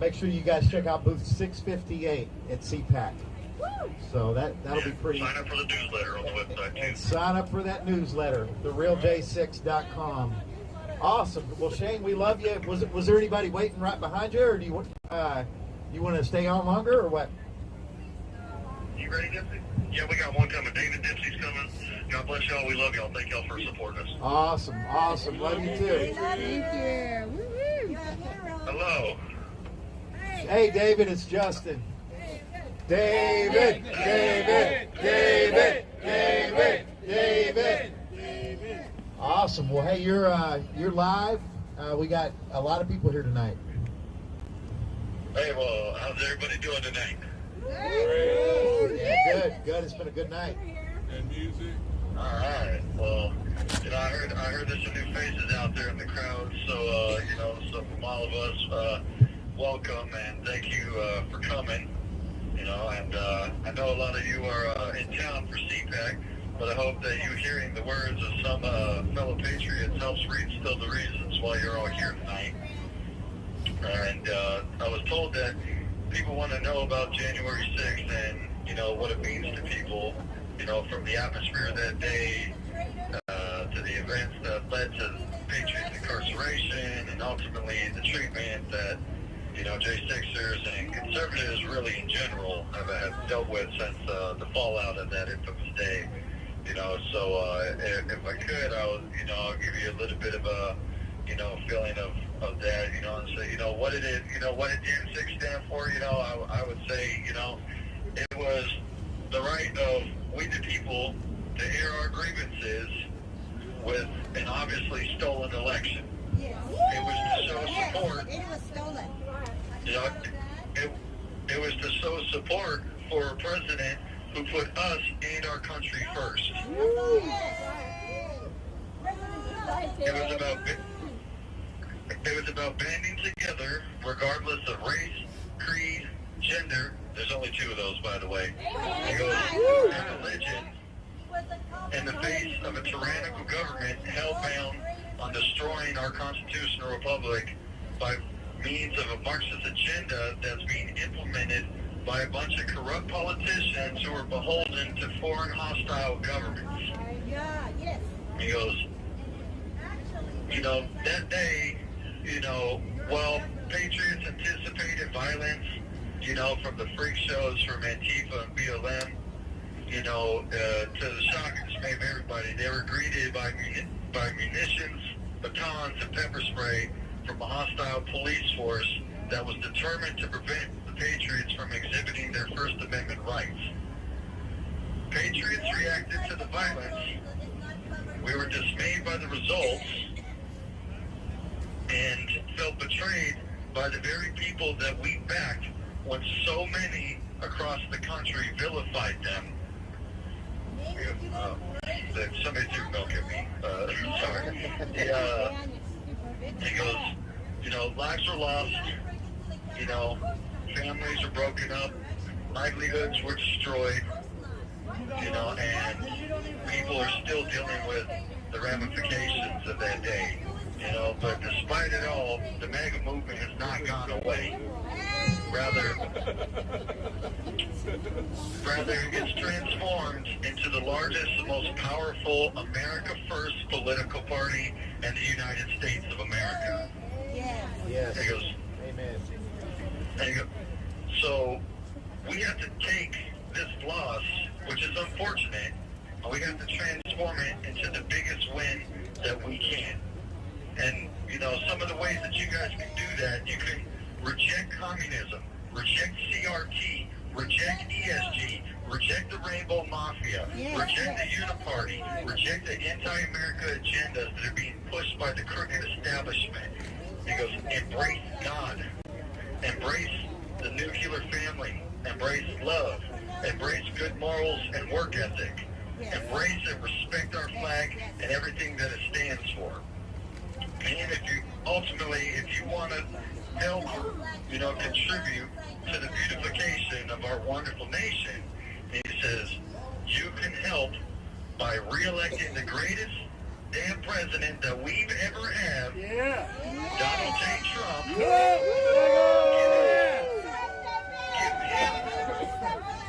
Make sure you guys check out booth 658 at CPAC. So that'll be pretty. Sign up for the newsletter on the website too. And sign up for that newsletter, therealj6.com. Awesome. Well, Shane, we love you. Was there anybody waiting right behind you, or do you want to stay on longer, or what? You ready, Dipsy? Yeah, we got one coming. David Dipsy's coming. God bless y'all. We love y'all. Thank y'all for supporting us. Awesome. Love you too. Thank you. Woo-hoo. Hello. Hey, David, it's Justin. David. Awesome. Well, hey, you're live. We got a lot of people here tonight. Hey, well, how's everybody doing tonight? Yeah, good. It's been a good night. And music. All right. Well, you know, I heard there's some new faces out there in the crowd. So, you know, so from all of us, welcome and thank you for coming. You know, and I know a lot of you are in town for CPAC, but I hope that you hearing the words of some fellow patriots helps reinstill the reasons why you're all here tonight. And I was told that people want to know about January 6th and, you know, what it means to people, you know, from the atmosphere that day to the events that led to Patriots incarceration and ultimately the treatment that, you know, J6ers and conservatives really in general have dealt with since the fallout of that infamous day. You know, so if I could, I'll give you a little bit of a, you know, feeling of that, you know, and say, you know, what did Jan 6 stand for? You know, I would say, you know, it was the right of we the people to air our grievances with an obviously stolen election. It was to show support. It was stolen. You know, it was to show support for a president who put us and our country first. It was about banding together, regardless of race, creed, gender. There's only two of those, by the way. And religion. And the face of a tyrannical government hell-bound on destroying our constitutional republic by means of a Marxist agenda that's being implemented by a bunch of corrupt politicians who are beholden to foreign hostile governments. He goes, you know, that day, you know, while patriots anticipated violence, you know, from the freak shows from Antifa and BLM, you know, to the shock and dismay of everybody, they were greeted by munitions, batons, and pepper spray from a hostile police force that was determined to prevent the patriots from exhibiting their First Amendment rights. Patriots reacted to the violence. We were dismayed by the results and felt betrayed by the very people that we backed when so many across the country vilified them. Somebody threw milk at me. Sorry. He goes, you know, lives were lost, you know, families were broken up, livelihoods were destroyed, you know, and people are still dealing with the ramifications of that day, you know, but despite it all, the MAGA movement has not gone away. Rather, it's transformed into the largest and most powerful America First political party in the United States of America. Yes. He goes, Amen. and he goes, so we have to take this loss, which is unfortunate, and we have to transform it into the biggest win that we can. And, you know, some of the ways that you guys can do that, you can reject communism, reject CRT, reject ESG, reject the Rainbow Mafia, reject the Uniparty, reject the anti-America agendas that are being pushed by the crooked establishment. He goes, embrace God, embrace the nuclear family, embrace love, embrace good morals and work ethic, embrace and respect our flag and everything that it stands for. And if you want to help, you know, contribute to the beautification of our wonderful nation, he says, you can help by re-electing the greatest damn president that we've ever had, Donald J. Trump.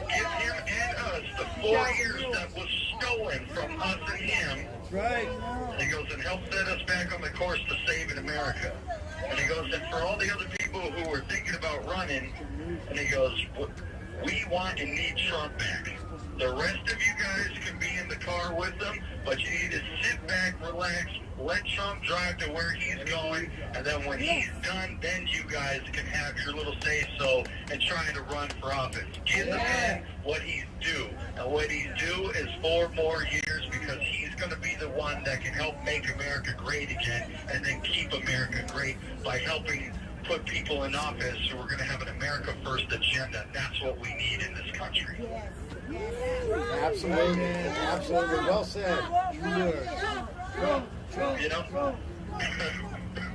Give him and us the 4 years that was stolen from us and him. Right. And he goes, and help set us back on the course to saving America. And he goes, and for all the other people who were thinking about running, and he goes, we want and need Trump back. The rest of you guys can be in the car with them, but you need to sit back, relax, let Trump drive to where he's going, and then when he's done, then you guys can have your little say-so and trying to run for office. Give the man what he's due. And what he's due is 4 more years, because he's going to be the one that can help make America great again, and then keep America great by helping put people in office who are going to have an America First agenda. That's what we need in this country. Absolutely. Absolutely. Well said. You know?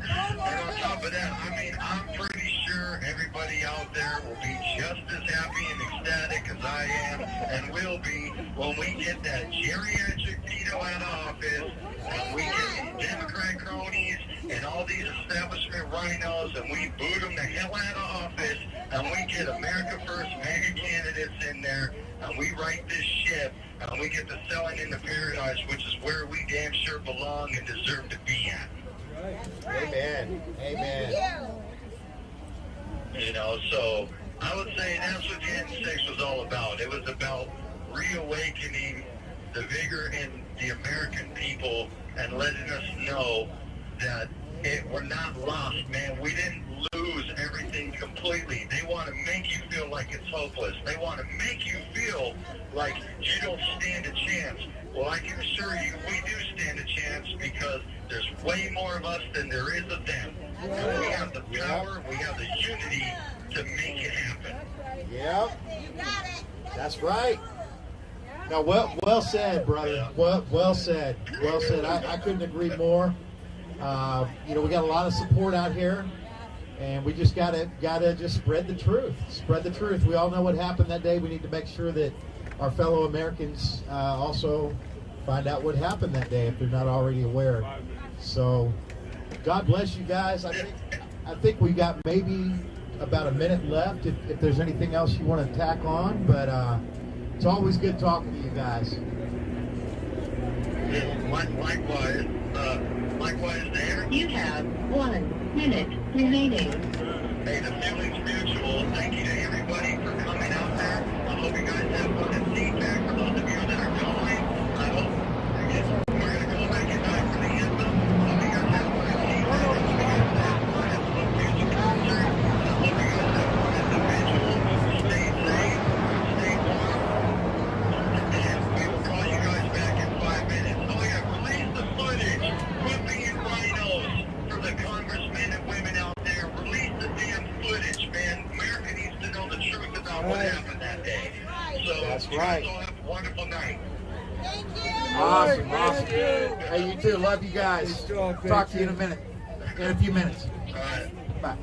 And on top of that, I mean, I'm pretty sure everybody out there will be just as happy and ecstatic as I am and will be when we get that geriatric pedo out of office, and we get these Democrat cronies and all these establishment rhinos, and we boot them the hell out of office, and we get America First mega candidates in there, and we right this ship, and we get to selling into paradise, which is where we damn sure belong and deserve to be at. Amen. Amen. You know, so I would say that's what January 6th was all about. It was about reawakening the vigor in the American people and letting us know that we're not lost, man. We didn't lose everything completely. They want to make you feel like it's hopeless. They want to make you feel like you don't stand a chance. Well, I can assure you, we do stand a chance, because there's way more of us than there is of them. And we have the power, we have the unity to make it happen. Yep. That's right. No, well said, brother. Well said. Well said. I couldn't agree more. You know, we got a lot of support out here, and we just gotta just spread the truth. Spread the truth. We all know what happened that day. We need to make sure that our fellow Americans also find out what happened that day if they're not already aware. So God bless you guys. I think we got maybe about a minute left if there's anything else you want to tack on, but it's always good talking to you guys. Likewise there. You have 1 minute remaining. Hey, the feeling's mutual. Thank you to everybody for coming out there. I hope you guys have fun and feedback for those of you that are going. I hope we're going to go back in time for the anthem. I hope you guys have fun and feedback. I hope you guys have fun at the music concert. I hope you guys have fun at the vigil. Stay safe. Stay warm. And we will call you guys back in 5 minutes. Oh yeah, release the footage. Quit being rhinos for the congressmen and women out there. Release the damn footage, man. America needs to know the truth about what happened that day. So That's you right. guys all have a wonderful night. Awesome, awesome. Hey, you too. Love you guys. Talk to you in a minute. In a few minutes. Bye. All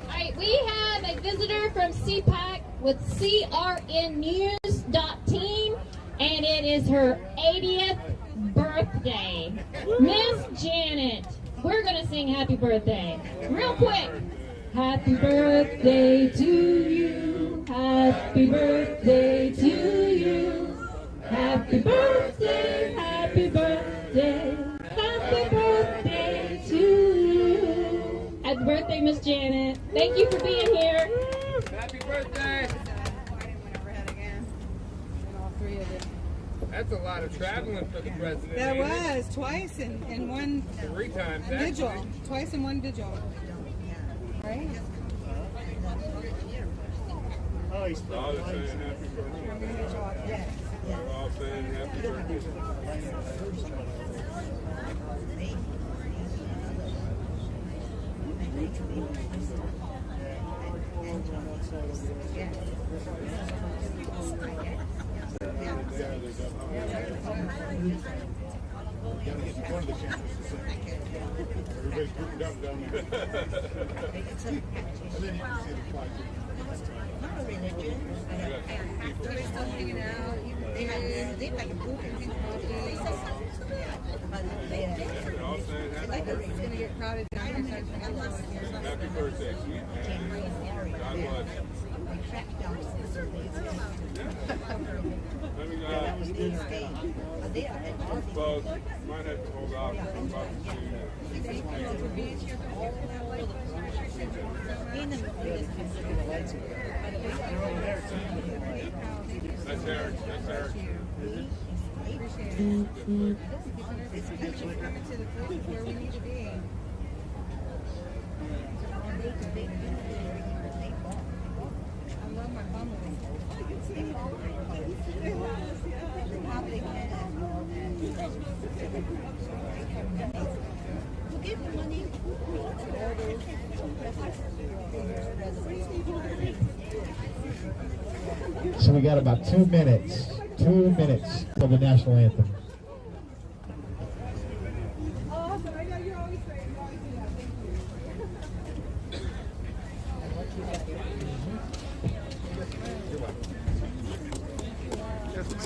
right, we have a visitor from CPAC with crnnews.team, and it is her 80th birthday. Miss Janet, we're going to sing happy birthday. Real quick. Happy birthday to you. Happy birthday to you. Happy birthday, happy birthday. Happy birthday to you. Happy birthday, Miss Janet. Thank you for being here. Happy birthday. That's a lot of traveling for the president. That ain't it? was twice in one 3 times. vigil. Actually. Twice in one vigil. Right? Oh, he's all saying happy birthday. They're all saying happy birthday. Everybody's grouped up down there. And then you can see the flag. Not a religion. They're still hanging out. They like a group and It's going to get crowded down here. Happy birthday, sweet man. God bless. Let me well, might have to hold off. I'm about to That's Eric. That's Eric. It's coming to the place where we need to be. I love my family. Give the money. So we got about 2 minutes. 2 minutes till the national anthem.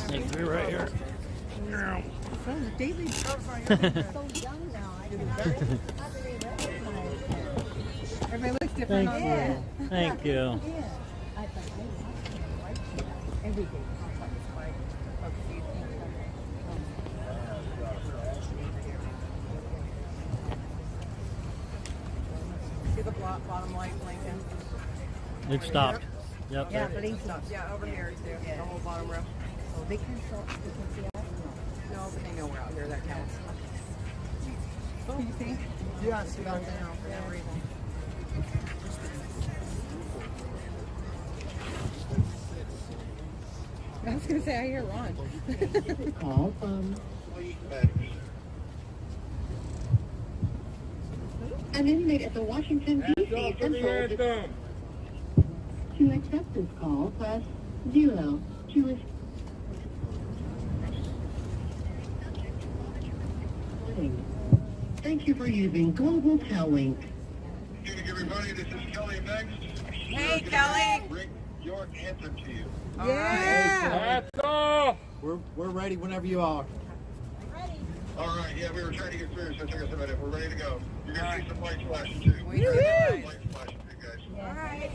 Thank you, right here. David so young now. Everybody looks different. Thank you. Thank you. See the bottom light blinking? It stopped. Yep. Yeah, but he's not. Yeah, over here too. The whole bottom row. Oh, they can see us? No, but they know we're out here. That counts. Oh, you think? Yeah, it's about now for that reason. I was going to say, I hear Ron. Call from. An inmate at the Washington, D.C. Central. To accept this call, press 0. To Thank you for using Global Tel Link. Good evening, everybody. This is Kelly next. Hey, Kelly. Rick your anthem to you. Yeah. We're ready whenever you are. All right, yeah, we were trying to get through, so check us out. We're ready to go. You're going to see some lights flashing too. Woo-hoo! Lights flashing for you guys. All right.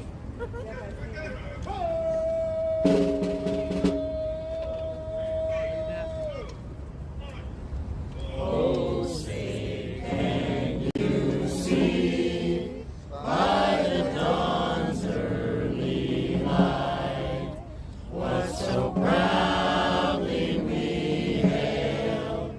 Oh, say, can you see by the dawn's early light what so proudly we hailed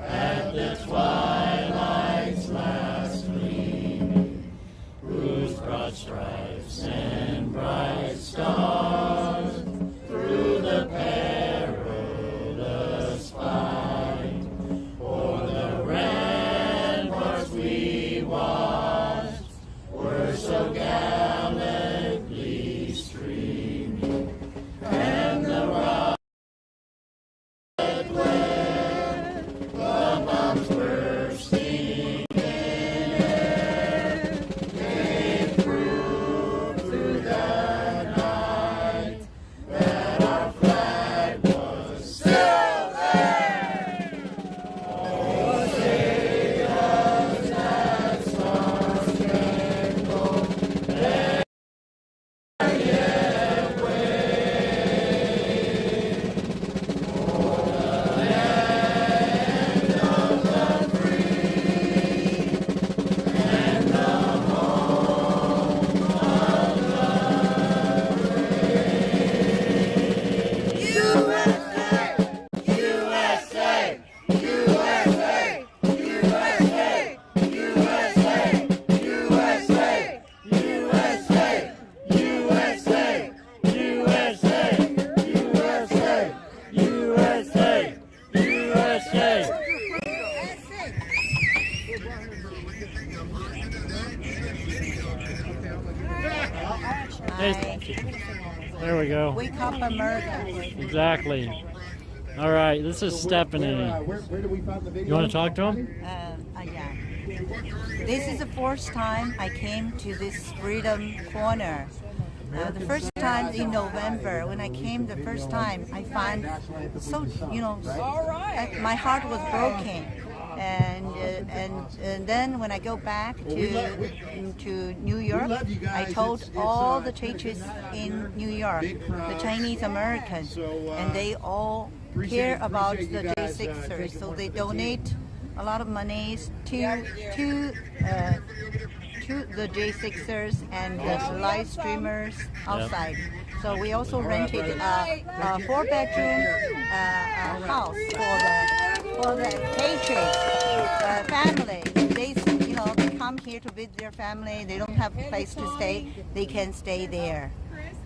at the twilight's last gleaming, whose broad stripes and bright stars through the perilous fight o'er the ramparts we watched were so gallantly streaming, and the rocket where the bombs bursting in air came through the night that our flag was still there. Oh, say does that star-spangled banner yet wave o'er the land of the free and the home of the brave? USA! USA! USA! USA! USA! USA! USA! USA! USA! USA! There we go. Wake up, America. Exactly. All right, this is Stephanie. Where do we find the video? You want to talk to him? Yeah. This is the first time I came to this Freedom Corner. The first time in November, when I came the first time, I found so, my heart was broken. And then when I go back to New York, I told all the churches in New York, the Chinese Americans, and they all care about the J6ers, so they donate a lot of monies to the J6ers and the live streamers outside. So we also rented a 4-bedroom house for the Patriots family. They come here to visit their family. They don't have a place to stay. They can stay there,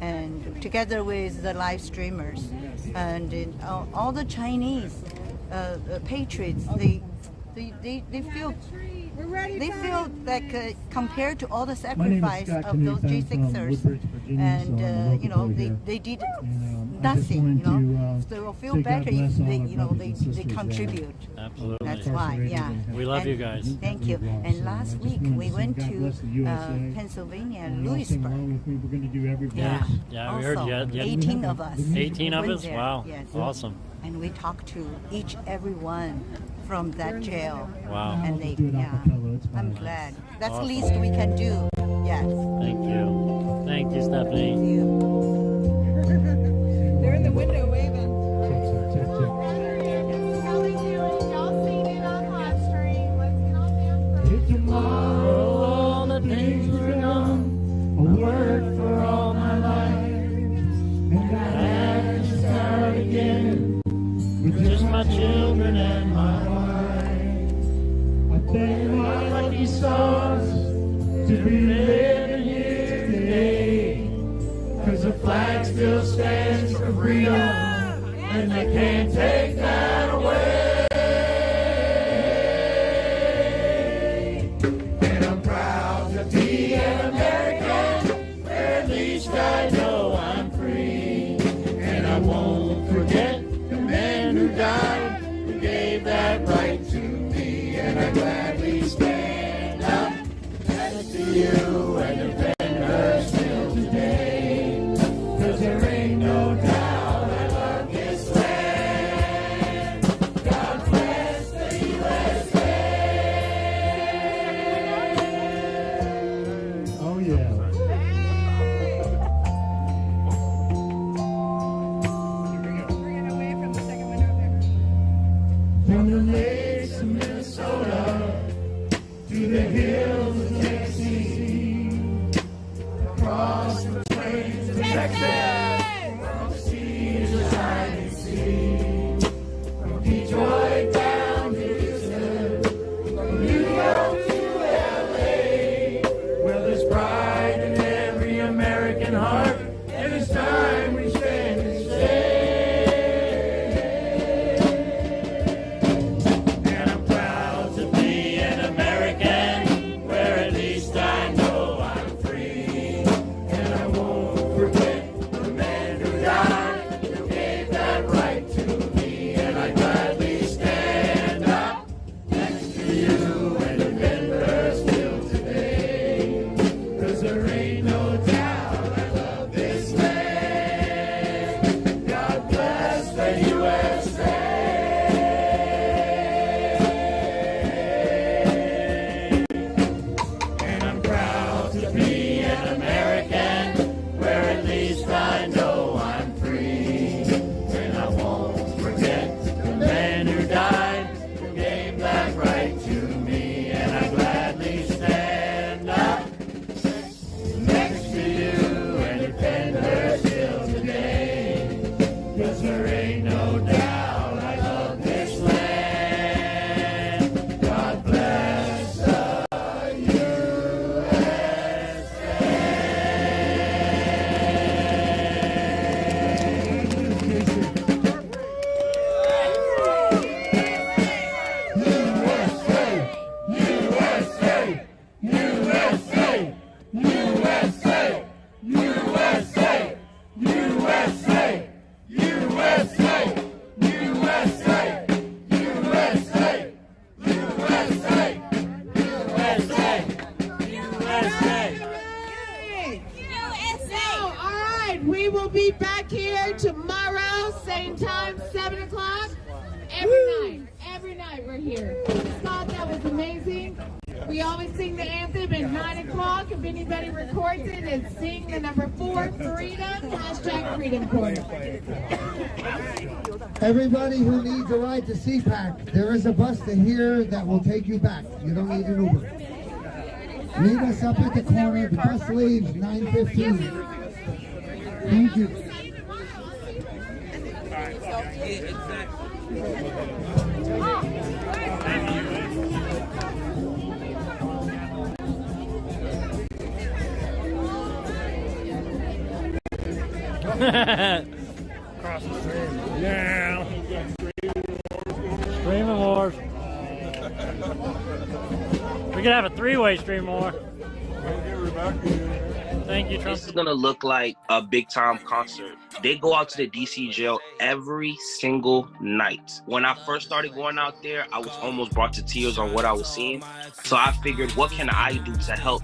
and together with the live streamers and all the Chinese Patriots, they feel like compared to all the sacrifice of those J6ers, and they did nothing. So they'll feel better if they contribute. Absolutely. That's why, yeah. We love you guys. Thank you. And last week we went to Pennsylvania, Lewisburg. Yeah, we heard you. 18 of us. 18 of went us? there. Wow. Yes. Awesome. And we talked to every one from that jail. Wow. And I'm glad. That's the Awesome. least we can do. Yes. Thank you. Thank you, Stephanie. They're in the window waving. Tomorrow all the things were done. I worked for all my life, and I had to start again with just my children and my wife. I thank my lucky stars to be living here today, 'cause the flag still stands for freedom, and they can't take that away. You and defend her still today, 'cause USA! USA! USA! So, all right, we will be back here tomorrow, same time, 7 o'clock. Every night we're here. Thought that was amazing. We always sing the anthem at 9 o'clock. If anybody records it, it's sing the number 4, freedom, hashtag Freedom Corner. Everybody who needs a ride to CPAC, there is a bus to here that will take you back. You don't need an Uber. Meet us up at the corner. The bus leaves 9:15. Thank you. Cross the stream. Yeah. Stream of Wars. We could have a three-way stream war. Thank you, Trump. This is gonna look like a big-time concert. They go out to the DC jail every single night. When I first started going out there, I was almost brought to tears on what I was seeing. So I figured, what can I do to help